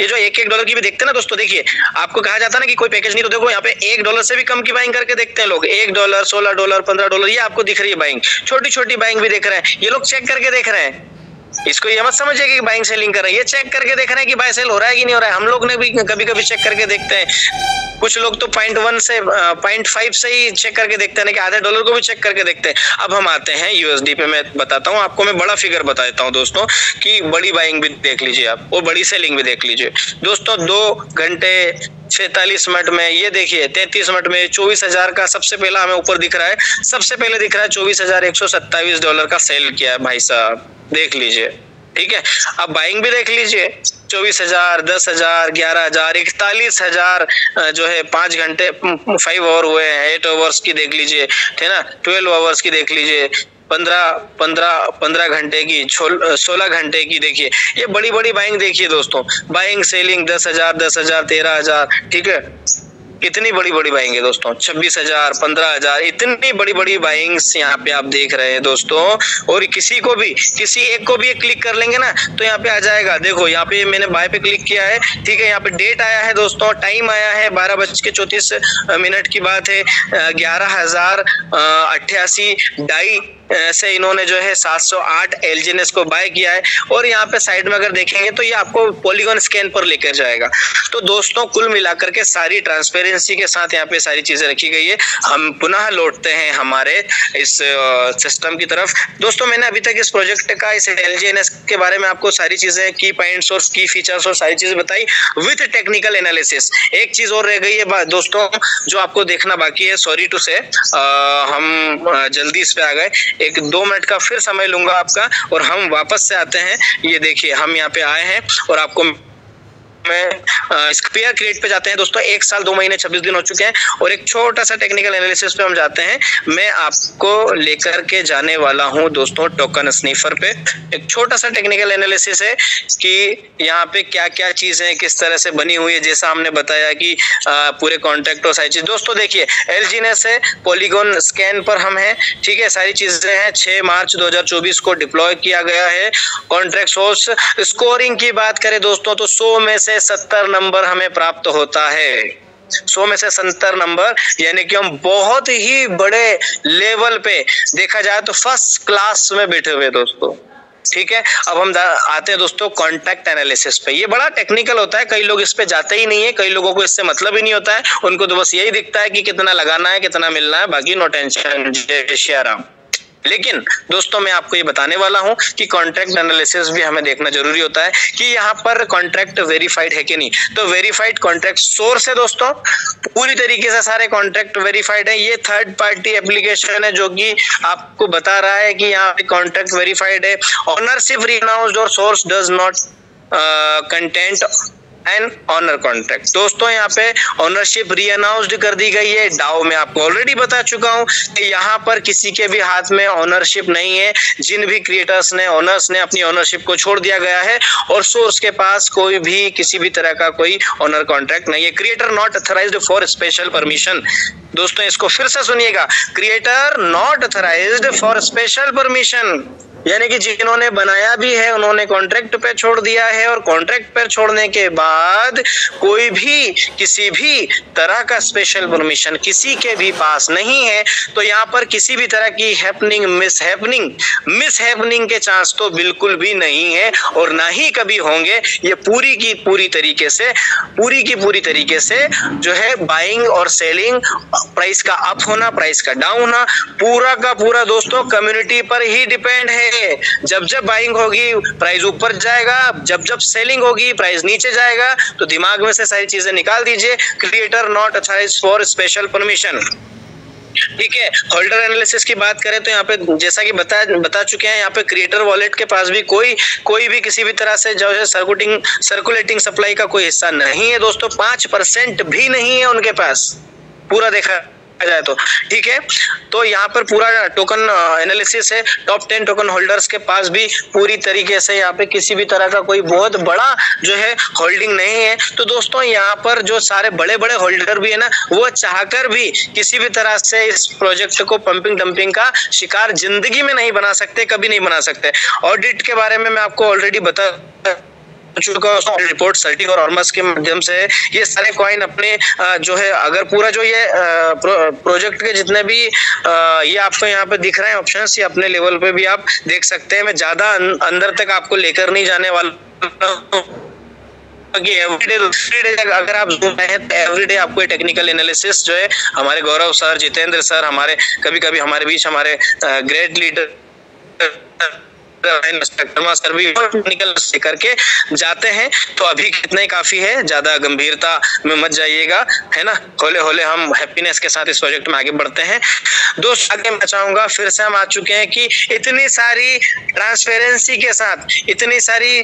ये जो 1-1 डॉलर की भी देखते हैं ना दोस्तों, देखिए आपको कहा जाता है ना कि कोई पैकेज नहीं, तो देखो यहाँ पे 1 डॉलर से भी कम की बाइंग करके देखते हैं लोग। 1 डॉलर, 16 डॉलर, 15 डॉलर, ये आपको दिख रही है बाइंग। छोटी छोटी बाइंग भी देख रहे हैं, ये लोग चेक करके देख रहे हैं। इसको ये मत समझिए कि बाइंग सेलिंग कर रहे हैं, ये चेक करके देख रहे हैं कि बाय सेल हो रहा है कि नहीं हो रहा है। हम लोग ने भी कभी कभी चेक करके देखते हैं, कुछ लोग तो 0.1 से 0.5 से ही चेक करके देखते हैं कि आधे डॉलर को भी चेक करके देखते हैं। अब हम आते हैं यूएसडी पे, मैं बताता हूँ आपको, मैं बड़ा फिगर बताता हूँ दोस्तों कि बड़ी बाइंग भी देख लीजिए आप और बड़ी सेलिंग भी देख लीजिए दोस्तों। 2 घंटे 46 मिनट में ये देखिए 33 मिनट में 24,000 का सबसे पहला हमें ऊपर दिख रहा है, सबसे पहले दिख रहा है 24,127 डॉलर का सेल किया है भाई साहब, देख लीजिए। ठीक है, अब बाइंग भी देख लीजिए, 24,000, 10,000, 11,000, 41,000 जो है 5 घंटे 5 आवर हुए हैं, 8 आवर्स की देख लीजिए, है ना, 12 आवर्स की देख लीजिए, 15 घंटे की, 16 घंटे की देखिए। ये बड़ी बड़ी बाइंग देखिए दोस्तों, बाइंग सेलिंग 10,000, 10,000, 13,000, ठीक है, कितनी बड़ी बड़ी बाइंग है दोस्तों। 26,000, 15,000, इतनी बड़ी बड़ी बाइंग्स यहाँ पे आप देख रहे हैं दोस्तों। और किसी एक को भी क्लिक कर लेंगे ना तो यहाँ पे आ जाएगा, देखो यहाँ पे मैंने बाय पे क्लिक किया है, ठीक है, यहाँ पे डेट आया है दोस्तों, टाइम आया है 12:34 की बात है, 11,088 डाई से इन्होंने जो है 708 एलजीएनएस को बाय किया है। और यहाँ पे साइड में अगर देखेंगे तो ये आपको पॉलीगॉन स्कैन पर लेकर जाएगा। तो दोस्तों कुल मिलाकर के सारी ट्रांसपेरेंसी के साथ यहाँ पे सारी चीजें रखी गई है। हम पुनः लौटते हैं हमारे इस सिस्टम की तरफ। दोस्तों मैंने अभी तक इस प्रोजेक्ट का, इस एलजीएनएस के बारे में आपको सारी चीजें, की पॉइंट्स और की फीचर्स और सारी चीजें बताई विथ टेक्निकल एनालिसिस। एक चीज और रह गई है दोस्तों जो आपको देखना बाकी है, सॉरी टू से हम जल्दी इस पे आ गए, 1-2 मिनट का फिर समय लूंगा आपका और हम वापस से आते हैं। ये देखिए हम यहाँ पे आए हैं और आपको में पेयर क्रिएट पे जाते हैं दोस्तों। 1 साल 2 महीने 26 दिन हो चुके हैं और एक छोटा सा टेक्निकल एनालिसिस पे हम जाते हैं। मैं आपको लेकर के जाने वाला हूं दोस्तों टोकन स्नीफर पे। एक छोटा सा टेक्निकल एनालिसिस है कि यहाँ पे क्या क्या चीजें किस तरह से बनी हुई है, जैसा हमने बताया कि पूरे कॉन्ट्रैक्ट और सारी चीज। दोस्तों देखिए एलजीएनएस है, पॉलीगॉन स्कैन पर हम हैं, ठीक है, सारी चीजें हैं। 6 मार्च 2024 को डिप्लॉय किया गया है। कॉन्ट्रैक्ट सोर्स स्कोरिंग की बात करें दोस्तों तो 100 में से 70 नंबर हमें प्राप्त होता है। 100 में से 70 नंबर, यानी कि हम बहुत ही बड़े लेवल पे देखा जाए तो फर्स्ट क्लास में बैठे हुए दोस्तों। ठीक है, अब हम आते हैं दोस्तों कॉन्ट्रैक्ट एनालिसिस पे। ये बड़ा टेक्निकल होता है, कई लोग इस पे जाते ही नहीं है, कई लोगों को इससे मतलब ही नहीं होता है, उनको तो बस यही दिखता है कि कितना लगाना है, कितना मिलना है, बाकी नो टेंशन, जय श्री राम। लेकिन दोस्तों मैं आपको ये बताने वाला हूं कि कॉन्ट्रैक्ट एनालिसिस भी हमें देखना जरूरी होता है कि यहाँ पर कॉन्ट्रैक्ट वेरीफाइड है कि नहीं। तो वेरीफाइड कॉन्ट्रैक्ट सोर्स है दोस्तों, पूरी तरीके से सारे कॉन्ट्रैक्ट वेरीफाइड है। ये थर्ड पार्टी एप्लीकेशन है जो कि आपको बता रहा है कि यहाँ पे कॉन्ट्रैक्ट वेरीफाइड है। ऑनरशिप रीअनाउंस्ड और source does not content and owner contract. दोस्तों यहाँ पे ऑनरशिप रीअनाउंस्ड कर दी गई है। डाओ में आपको ऑलरेडी बता चुका हूँ कि यहाँ पर किसी के भी हाथ में ऑनरशिप नहीं है। जिन भी क्रिएटर्स ने, ओनर्स ने अपनी ऑनरशिप को छोड़ दिया गया है और सोर्स के पास कोई भी किसी भी तरह का कोई ऑनर कॉन्ट्रैक्ट नहीं है। Creator not authorised for special permission. दोस्तों इसको फिर से सुनिएगा, creator not authorised for special permission, यानी कि जिन्होंने बनाया भी है उन्होंने कॉन्ट्रैक्ट पे छोड़ दिया है और कॉन्ट्रैक्ट पे छोड़ने के बाद कोई भी किसी भी तरह का स्पेशल परमिशन किसी के भी पास नहीं है। तो यहाँ पर किसी भी तरह की हैपनिंग, मिसहैपनिंग के चांस तो बिल्कुल भी नहीं है और ना ही कभी होंगे। ये पूरी की पूरी तरीके से जो है बाइंग और सेलिंग, प्राइस का अप होना, प्राइस का डाउन होना, पूरा का पूरा दोस्तों कम्युनिटी पर ही डिपेंड है। जब जब बाइंग होगी प्राइस ऊपर जाएगा, जब जब सेलिंग होगी प्राइस नीचे जाएगा। तो दिमाग में से सारी चीजें निकाल दीजिए। Creator not authorised for special permission. ठीक है, होल्डर एनालिसिस की बात करें तो यहाँ पे जैसा कि बता चुके हैं, यहाँ पे क्रिएटर वॉलेट के पास भी कोई भी किसी भी तरह से जो है सर्कुलेटिंग सप्लाई का कोई हिस्सा नहीं है दोस्तों। 5% भी नहीं है उनके पास, पूरा देखा जाए तो। ठीक है, तो यहाँ पर पूरा टोकन एनालिसिस है। टॉप 10 टोकन होल्डर्स के पास भी पूरी तरीके से यहाँ पे किसी भी तरह का कोई बहुत बड़ा जो है होल्डिंग नहीं है। तो दोस्तों यहाँ पर जो सारे बड़े बड़े होल्डर भी है ना, वो चाहकर भी किसी भी तरह से इस प्रोजेक्ट को पंपिंग डंपिंग का शिकार जिंदगी में नहीं बना सकते, कभी नहीं बना सकते। ऑडिट के बारे में मैं आपको ऑलरेडी बता चुका हूं, रिपोर्ट सर्टिक और ऑर्मस के माध्यम से ये सारे कॉइन अपने जो है, अगर पूरा जो ये प्रोजेक्ट के जितने भी ये आपको यहाँ पे दिख रहे हैं ऑप्शंस, ये अपने लेवल पे भी आप देख सकते हैं। मैं ज्यादा अंदर तक आपको लेकर नहीं जाने वाला कि एवरीडे अगर आप जूम हैं तो एवरीडे आपको टेक्निकल एनालिसिस जो है हमारे गौरव सर, जितेंद्र सर, हमारे कभी हमारे बीच हमारे ग्रेट लीडर सर भी टेक्निकल करके जाते हैं। तो अभी कितना ही काफी है, ज्यादा गंभीरता में मत जाइएगा, है ना। होले होले हम हैप्पीनेस के साथ इस प्रोजेक्ट में आगे बढ़ते हैं। दोस्त आगे मैं चाहूंगा, फिर से हम आ चुके हैं कि इतनी सारी ट्रांसपेरेंसी के साथ, इतनी सारी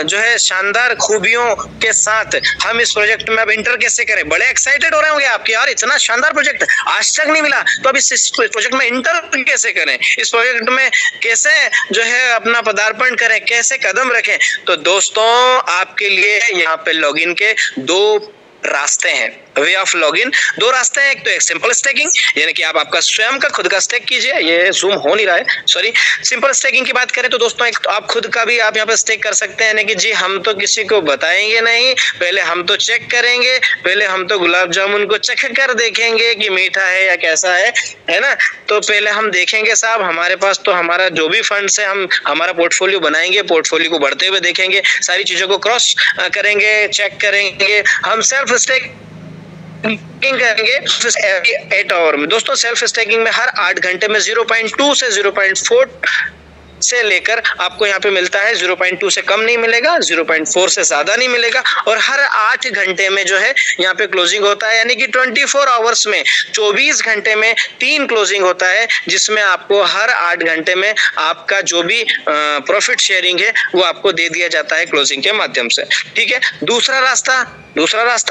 जो है शानदार खूबियों के साथ हम इस प्रोजेक्ट में अब इंटर कैसे करें। बड़े एक्साइटेड हो रहे होंगे आपके, यार इतना शानदार प्रोजेक्ट आज तक नहीं मिला, तो अब इस प्रोजेक्ट में इंटर कैसे करें, इस प्रोजेक्ट में कैसे जो है अपना पदार्पण करें, कैसे कदम रखें। तो दोस्तों आपके लिए यहाँ पे लॉगिन के 2 रास्ते हैं, वे ऑफ लॉगिन। 2 रास्ते हैं, एक तो एक सिंपल स्टेकिंग, यानी कि आप आपका स्वयं का खुद का स्टेक कीजिए। ये जूम हो नहीं रहा है, सॉरी। सिंपल स्टेकिंग की बात करें तो दोस्तों एक तो आप खुद का भी आप यहाँ पे स्टेक कर सकते हैं, यानी कि जी हम तो किसी को बताएंगे नहीं, पहले हम तो चेक करेंगे, पहले हम तो गुलाब जामुन को चख कर देखेंगे कि मीठा है या कैसा है ना। तो पहले हम देखेंगे साहब, हमारे पास तो हमारा जो भी फंड्स है, हम हमारा पोर्टफोलियो बनाएंगे, पोर्टफोलियो को बढ़ते हुए देखेंगे, सारी चीजों को क्रॉस करेंगे, चेक करेंगे, हम सेल्फ स्टेकिंग करेंगे 8 आवर में। दोस्तों सेल्फ स्टेकिंग में हर 8 घंटे में 0.2 से 0.4 से लेकर आपको यहाँ पे मिलता है। 0.2 से कम नहीं मिलेगा, 0.4 से ज्यादा नहीं मिलेगा, और हर 8 घंटे में जो है यहाँ पे क्लोजिंग होता है, यानी कि 24 आवर्स में 24 घंटे में 3 क्लोजिंग होता है, जिसमें आपको हर 8 घंटे में आपका जो भी प्रॉफिट शेयरिंग है वो आपको दे दिया जाता है क्लोजिंग के माध्यम से। ठीक है, दूसरा रास्ता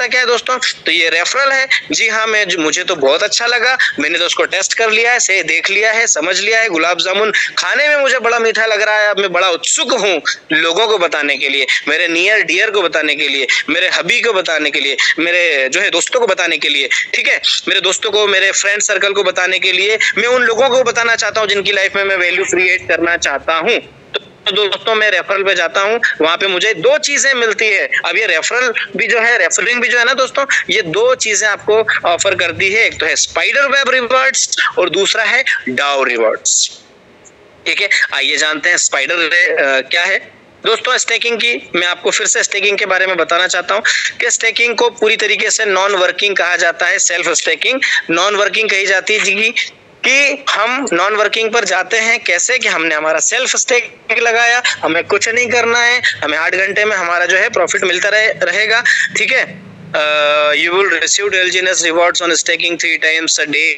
क्या है दोस्तों, तो ये रेफरल है। जी हाँ, मुझे तो बहुत अच्छा लगा, मैंने तो उसको टेस्ट कर लिया है, से देख लिया है, समझ लिया है। गुलाब जामुन खाने में मुझे बड़ा मीठा लग रहा है, अब मैं बड़ा उत्सुक हूँ लोगों को बताने के लिए, मेरे नियर डियर को बताने के लिए, मेरे हबी को बताने के लिए, मेरे जो है दोस्तों को बताने के लिए। ठीक है, मेरे दोस्तों को, मेरे फ्रेंड सर्कल को बताने के लिए, मैं उन लोगों को बताना चाहता हूँ जिनकी लाइफ में मैं वैल्यू क्रिएट करना चाहता हूँ। तो दोस्तों मैं रेफरल पे जाता हूँ, वहां पे मुझे 2 चीजें मिलती है। अब ये रेफरल भी जो है, रेफरिंग भी जो है ना दोस्तों, ये 2 चीजें आपको ऑफर करती है। एक तो है स्पाइडर वेब रिवॉर्ड्स और दूसरा है डाउ रिवॉर्ड्स। ठीक है, आइए जानते हैं स्पाइडर क्या है। दोस्तों स्टेकिंग की मैं आपको फिर से स्टेकिंग के बारे में बताना चाहता हूं कि स्टेकिंग को पूरी तरीके से नॉन वर्किंग कहा जाता है। सेल्फ स्टेकिंग नॉन वर्किंग कही जाती है कि हम नॉन वर्किंग पर जाते हैं कैसे, कि हमने हमारा सेल्फ स्टेक लगाया, हमें कुछ नहीं करना है, हमें 8 घंटे में हमारा जो है प्रॉफिट मिलता रहेगा। ठीक है, you will receive LGNS rewards on staking 3 times a day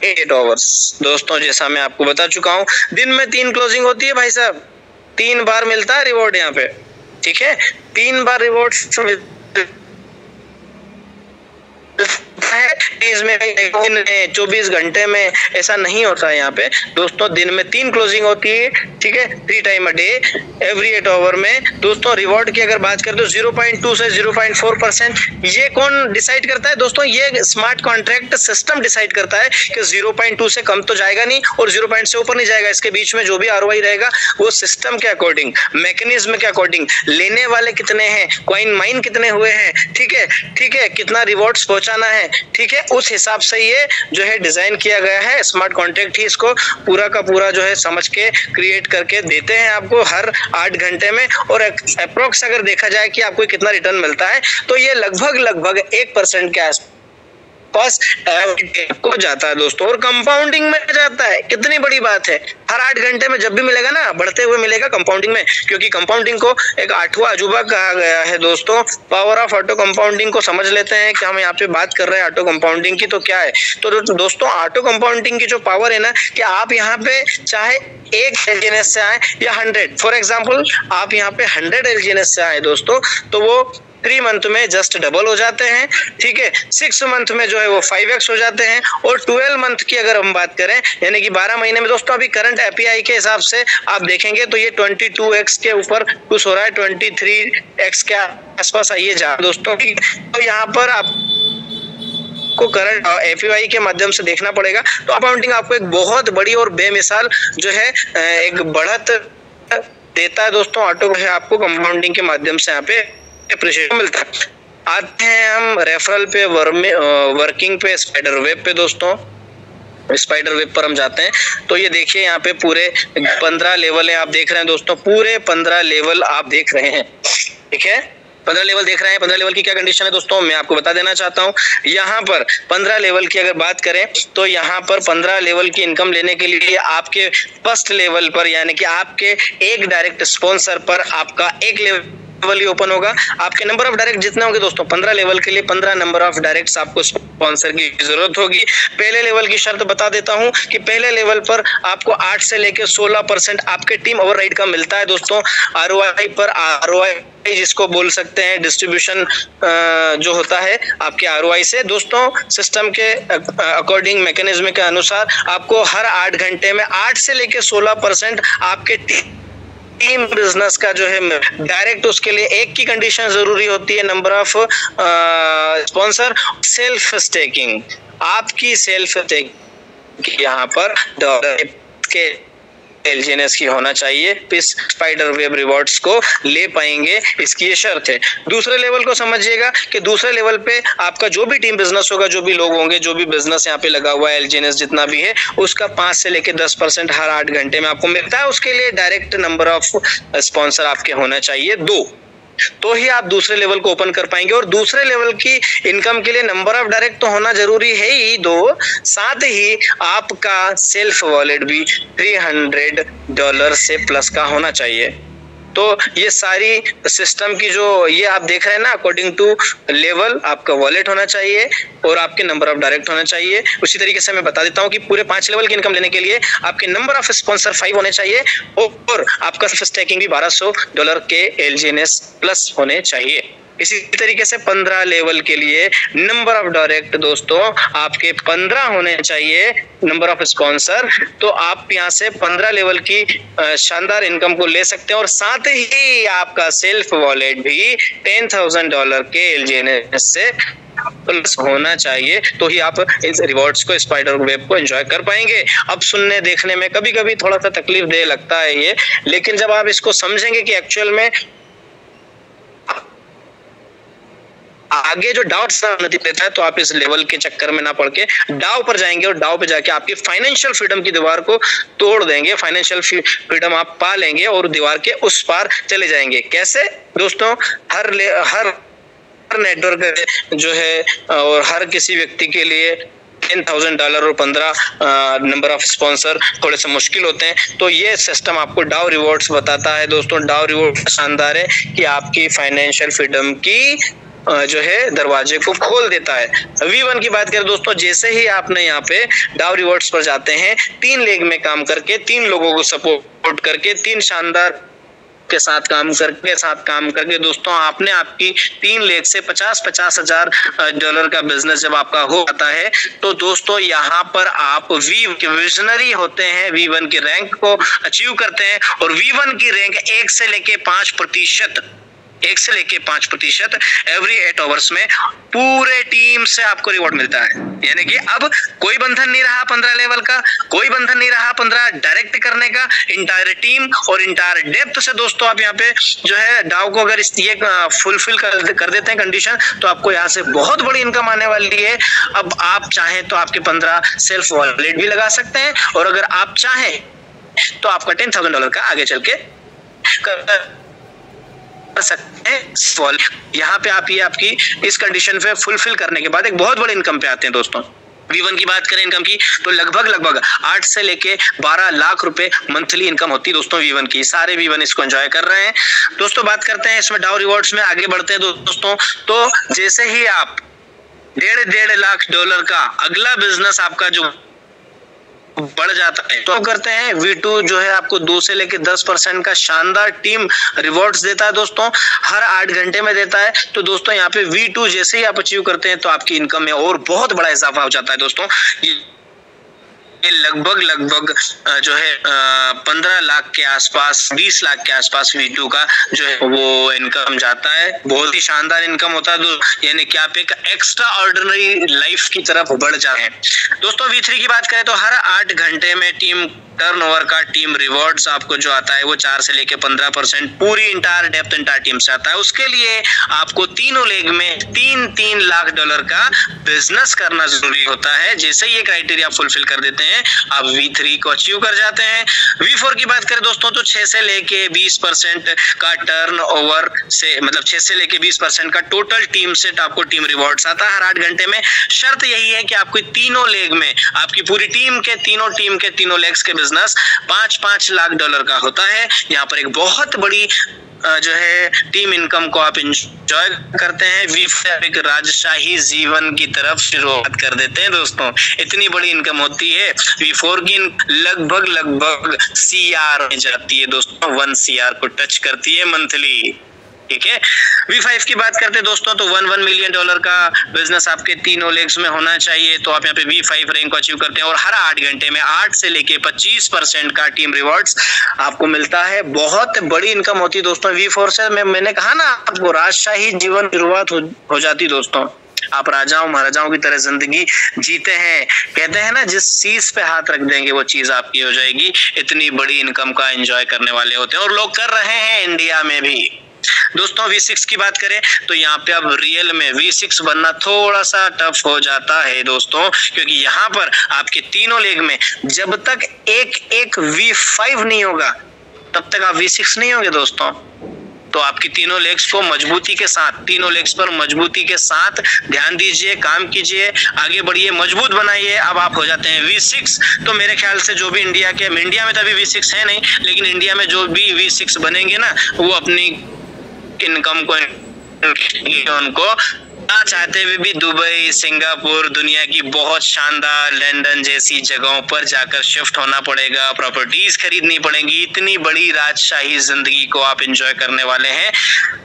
8 hours। दोस्तों जैसा मैं आपको बता चुका हूं, दिन में 3 क्लोजिंग होती है भाई साहब, 3 बार मिलता है रिवॉर्ड यहाँ पे। ठीक है, 3 बार रिवॉर्ड इसमें 24 घंटे में ऐसा नहीं होता है यहाँ पे दोस्तों, दिन में 3 क्लोजिंग होती है। ठीक है, 3 time a day every 8 hour में। दोस्तों रिवॉर्ड की अगर बात करें तो 0.2 से 0.4%। ये कौन डिसाइड करता है दोस्तों? ये स्मार्ट कॉन्ट्रैक्ट सिस्टम डिसाइड करता है कि 0.2 से कम तो जाएगा नहीं और 0. से ऊपर नहीं जाएगा। इसके बीच में जो भी ROI रहेगा वो सिस्टम के अकॉर्डिंग, मैकेनिज्म के अकॉर्डिंग, लेने वाले कितने हैं, कॉइन माइन कितने हुए हैं, ठीक है, कितना रिवॉर्ड्स पहुंचाना है, ठीक है, उस हिसाब से ये जो है डिजाइन किया गया है। स्मार्ट कॉन्ट्रैक्ट ही इसको पूरा का पूरा जो है समझ के क्रिएट करके देते हैं आपको हर 8 घंटे में। और अप्रोक्स अगर देखा जाए कि आपको कितना रिटर्न मिलता है तो ये लगभग 1% के आसपास को जाता है दोस्तों, और कंपाउंडिंग में जाता है। कितनी बड़ी बात है, हर 8 घंटे में जब भी मिलेगा ना, बढ़ते हुए मिलेगा कंपाउंडिंग में, क्योंकि कंपाउंडिंग को एक 8वां अजूबा कहा गया है दोस्तों। पावर ऑफ ऑटो कंपाउंडिंग को समझ लेते हैं कि हम यहाँ पे बात कर रहे हैं ऑटो कंपाउंडिंग की, तो क्या है। तो दोस्तों ऑटो कंपाउंडिंग की जो पावर है ना, कि आप यहाँ पे चाहे 1 LGNS से आए या 100, फॉर एग्जाम्पल आप यहाँ पे 100 LGNS से आए दोस्तों, तो वो 3 मंथ में जस्ट डबल हो जाते हैं। ठीक है, 6 मंथ में जो है वो 5x हो जाते हैं, और 12 मंथ की अगर हम बात करें यानी कि 12 महीने में दोस्तों, अभी करंट API के हिसाब से आप देखेंगे तो ये 22x के ऊपर कुछ हो रहा है, 23x के आसपास आइए जा दोस्तों। तो यहाँ पर आप को करंट API के माध्यम से देखना पड़ेगा। तो अकाउंटिंग आपको एक बहुत बड़ी और बेमिसाल जो है एक बढ़त देता है दोस्तों। ऑटो है आपको कंपाउंडिंग के माध्यम से यहाँ पे अप्रिशिएशन मिलता है। आते हैं हम रेफरल पे, वर्किंग पे, स्पाइडर वेब पे दोस्तों। स्पाइडर वेब पर हम जाते हैं तो ये देखिए यहाँ पे पूरे 15 लेवल है, आप देख रहे हैं दोस्तों, पूरे 15 लेवल आप देख रहे हैं। ठीक है, 15 लेवल देख रहे हैं। 15 लेवल की क्या कंडीशन है दोस्तों, मैं आपको बता देना चाहता हूँ। यहाँ पर 15 लेवल की अगर बात करें तो यहाँ पर 15 लेवल की इनकम लेने के लिए आपके फर्स्ट लेवल पर, यानी कि आपके एक डायरेक्ट स्पॉन्सर पर आपका एक लेवल ही ओपन होगा। आपके नंबर ऑफ डायरेक्ट जितने होंगे दोस्तों, 15 लेवल के लिए 15 नंबर ऑफ डायरेक्ट्स आपको स्पॉन्सर की जरूरत होगी। पहले लेवल की शर्त बता देता हूं कि पहले लेवल पर आपको 8 से लेकर 16% आपके टीम ओवरराइड का मिलता है दोस्तों। ROI पर ROI जिसको बोल सकते हैं डिस्ट्रीब्यूशन जो होता है आपके ROI से दोस्तों, सिस्टम के अकॉर्डिंग, मैकेनिज्म के अनुसार आपको हर 8 घंटे में 8 से लेकर 16% आपके टीम बिजनेस का जो है डायरेक्ट, उसके लिए एक की कंडीशन जरूरी होती है, number of sponsor, self staking. आपकी सेल्फ स्टेकिंग यहाँ पर डॉलर के LGNS की होना चाहिए, इस स्पाइडर वेब रिवॉर्ड्स को ले पाएंगे, इसकी ये शर्त है। दूसरे लेवल को समझिएगा कि दूसरे लेवल पे आपका जो भी टीम बिजनेस होगा, जो भी लोग होंगे, जो भी बिजनेस यहाँ पे लगा हुआ है, LGNS जितना भी है, उसका 5 से लेकर 10% हर 8 घंटे में आपको मिलता है। उसके लिए डायरेक्ट नंबर ऑफ स्पॉन्सर आपके होना चाहिए 2, तो ही आप दूसरे लेवल को ओपन कर पाएंगे। और दूसरे लेवल की इनकम के लिए नंबर ऑफ डायरेक्ट तो होना जरूरी है ही 2, साथ ही आपका सेल्फ वॉलेट भी $300 से प्लस का होना चाहिए। तो ये सारी सिस्टम की जो ये आप देख रहे हैं ना, अकॉर्डिंग टू लेवल आपका वॉलेट होना चाहिए और आपके नंबर ऑफ डायरेक्ट होना चाहिए। उसी तरीके से मैं बता देता हूँ कि पूरे 5 लेवल की इनकम लेने के लिए आपके नंबर ऑफ स्पॉन्सर 5 होने चाहिए और आपका स्टेकिंग भी $1200 के LGNS प्लस होने चाहिए। इसी तरीके से 15 लेवल के लिए नंबर ऑफ डायरेक्ट दोस्तों आपके 15 होने चाहिए, नंबर ऑफ स्पॉन्सर। तो आप यहाँ से 15 लेवल की शानदार इनकम को ले सकते हैं और साथ ही आपका सेल्फ वॉलेट भी $10,000 के LGNS से प्लस होना चाहिए, तो ही आप इन रिवॉर्ड्स को, स्पाइडर वेब को एंजॉय कर पाएंगे। अब सुनने देखने में कभी कभी थोड़ा सा तकलीफ दे लगता है ये, लेकिन जब आप इसको समझेंगे कि एक्चुअल में आगे जो डाउ देता है, तो आप इस लेवल के चक्कर में ना पड़ के डाउ पर जाएंगे और डाउ पे जाके आपकी फाइनेंशियल फ्रीडम की दीवार को तोड़ देंगे, फाइनेंशियल फ्रीडम आप पा लेंगे और दीवार के उस पार चले जाएंगे। कैसे दोस्तों? हर नेटवर्क जो है और हर किसी व्यक्ति के लिए $10,000 और 15 नंबर ऑफ स्पॉन्सर थोड़े से मुश्किल होते हैं। तो ये सिस्टम आपको डाउ रिवॉर्ड्स बताता है दोस्तों। डाउ रिवॉर्ड शानदार है कि आपकी फाइनेंशियल फ्रीडम की जो है दरवाजे को खोल देता है। V1 की बात करें दोस्तों, जैसे ही आपने यहाँ पे डाउ रिवॉर्ड्स पर जाते हैं, 3 लेग में काम करके, 3 लोगों को सपोर्ट करके, 3 शानदार के साथ काम करके दोस्तों आपने आपकी 3 लेग से 50-50 हजार डॉलर का बिजनेस जब आपका हो जाता है, तो दोस्तों यहाँ पर आप विजनरी होते हैं, V1 की रैंक को अचीव करते हैं। और V1 की रैंक 1 से लेके 5% एवरी 8 आवर्स में पूरे टीम से आपको रिवॉर्ड मिलता है। यानी कि अब कोई बंधन नहीं रहा 15 लेवल का, कोई बंधन नहीं रहा 15 डायरेक्ट करने का। इंटायर टीम और इंटायर डेप्थ से दोस्तों आप यहाँ पे जो है डाउ को अगर ये फुलफिल कर देते हैं कंडीशन, तो आपको यहाँ से बहुत बड़ी इनकम आने वाली है। अब आप चाहें तो आपके 15 सेल्फ वॉलेट भी लगा सकते हैं, और अगर आप चाहें तो आपका $10,000 का आगे चल के सकते हैं। यहाँ पे आप ये आपकी इस कंडीशन पे फुलफिल करने के बाद एक बहुत बड़ी इनकम पे आते हैं दोस्तों। V1 की बात करें इनकम की, तो लगभग 8 से लेके 12 लाख रुपए मंथली इनकम होती है दोस्तों V1 की। सारे V1 इसको एंजॉय कर रहे हैं दोस्तों। बात करते हैं इसमें डाउ रिवॉर्ड्स में, आगे बढ़ते हैं दोस्तों। तो जैसे ही आप $1.5 लाख का अगला बिजनेस आपका जो बढ़ जाता है, तो करते हैं V2 जो है आपको 2 से लेके 10% का शानदार टीम रिवॉर्ड्स देता है दोस्तों, हर 8 घंटे में देता है। तो दोस्तों यहाँ पे V2 जैसे ही आप अचीव करते हैं, तो आपकी इनकम में और बहुत बड़ा इजाफा हो जाता है दोस्तों। ये लगभग जो है 15 लाख के आसपास, 20 लाख के आसपास V2 का जो है वो इनकम जाता है। बहुत ही शानदार इनकम होता है, यानी कि आप एक एक्स्ट्रा ऑर्डिनरी लाइफ की तरफ बढ़ जाते हैं दोस्तों। V3 की बात करें तो हर 8 घंटे में टीम टर्नओवर का टीम रिवॉर्ड्स आपको जो आता है वो 4 से लेके 15% पूरी इंटायर डेप्थ इंटायर टीम से आता है। उसके लिए आपको तीनों लेग में $3 लाख का बिजनेस करना जरूरी होता है। जैसे ये क्राइटेरिया फुलफिल कर देते हैं, आप V3 को अचीव कर जाते हैं। V4 की बात करें दोस्तों, तो 6 से लेके 20% का टर्नओवर से, मतलब 6 से लेके 20% का टोटल टीम से आपको टीम रिवॉर्ड्स आता है हर 8 घंटे में। शर्त यही है कि आपको तीनों लेग में, आपकी पूरी टीम के तीनों लेग्स के बिजनेस $5-5 लाख का होता है। यहाँ पर एक बहुत बड़ी जो है टीम इनकम को आप इंजॉय करते हैं। V5 एक राजशाही जीवन की तरफ शुरुआत कर देते हैं दोस्तों। इतनी बड़ी इनकम होती है। V4 की लगभग CR में जाती है दोस्तों, 1 CR को टच करती है मंथली, ठीक है। V5 की बात करते हैं दोस्तों, तो $1 मिलियन का बिजनेस आपके तीनों लेग्स में होना चाहिए। तो आप यहाँ पे V5 रैंक को अचीव करते हैं और हर 8 घंटे में 8 से लेके 25% का टीम रिवॉर्ड्स आपको मिलता है। बहुत बड़ी इनकम होती है दोस्तों V4 से। मैंने कहा ना आपको, राजशाही जीवन की शुरुआत हो जाती दोस्तों। आप राजाओं महाराजाओं की तरह जिंदगी जीते हैं। कहते हैं ना, जिस चीज पे हाथ रख देंगे वो चीज आपकी हो जाएगी। इतनी बड़ी इनकम का एंजॉय करने वाले होते हैं और लोग कर रहे हैं इंडिया में भी दोस्तों। V6 की बात करें तो यहाँ पे अब रियल में V6 बनना थोड़ा सा टफ हो जाता है दोस्तों, क्योंकि यहाँ पर आपके तीनों लेग में जब तक एक V5 नहीं होगा तब तक आप V6 नहीं होंगे दोस्तों। तो आपकी तीनों लेग्स को मजबूती के साथ, तीनों लेग्स पर मजबूती के साथ ध्यान दीजिए, काम कीजिए, आगे बढ़िए, मजबूत बनाइए। अब आप हो जाते हैं V6। तो मेरे ख्याल से जो भी इंडिया में तो अभी V6 है नहीं, लेकिन इंडिया में जो भी V6 बनेंगे ना, वो अपनी इनकम को उनको ना चाहते हुए भी दुबई, सिंगापुर, दुनिया की बहुत शानदार लंदन जैसी जगहों पर जाकर शिफ्ट होना पड़ेगा, प्रॉपर्टीज खरीदनी पड़ेंगी। इतनी बड़ी राजशाही जिंदगी को आप एंजॉय करने वाले हैं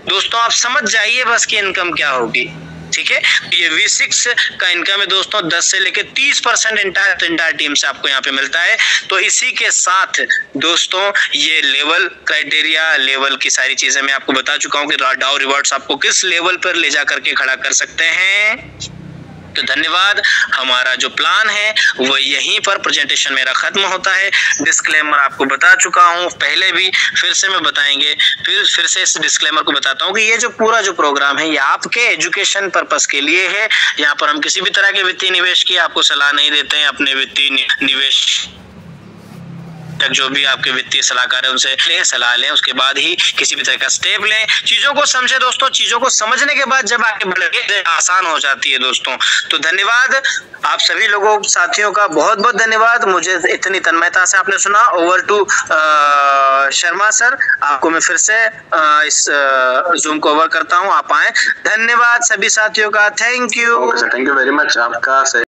दोस्तों। आप समझ जाइए बस कि इनकम क्या होगी, ठीक है। ये V6 का इनकम है दोस्तों 10 से लेके 30% इंटायर टीम से आपको यहाँ पे मिलता है। तो इसी के साथ दोस्तों ये लेवल क्राइटेरिया, लेवल की सारी चीजें मैं आपको बता चुका हूँ कि डाउ रिवॉर्ड्स आपको किस लेवल पर ले जा करके खड़ा कर सकते हैं। तो धन्यवाद। हमारा जो प्लान है वो यहीं पर प्रेजेंटेशन मेरा खत्म होता है। डिस्क्लेमर आपको बता चुका हूँ पहले भी, फिर से मैं बताएंगे, फिर से इस डिस्क्लेमर को बताता हूँ कि ये जो पूरा जो प्रोग्राम है ये आपके एजुकेशन पर्पस के लिए है। यहाँ पर हम किसी भी तरह के वित्तीय निवेश की आपको सलाह नहीं देते हैं। अपने वित्तीय निवेश जो भी आपके वित्तीय सलाहकार है उनसे सलाह लें, उसके बाद ही किसी भी तरह का स्टेप लें। चीजों को समझे दोस्तों, चीजों को समझने के बाद जब आगे बढ़ेंगे आसान हो जाती है दोस्तों। तो धन्यवाद आप सभी लोगों साथियों का, बहुत बहुत धन्यवाद। मुझे इतनी तन्मयता से आपने सुना। ओवर टू शर्मा सर, आपको मैं फिर से इस जूम को ओवर करता हूँ, आप आए। धन्यवाद सभी साथियों का, thank you. Thank you very much आपका।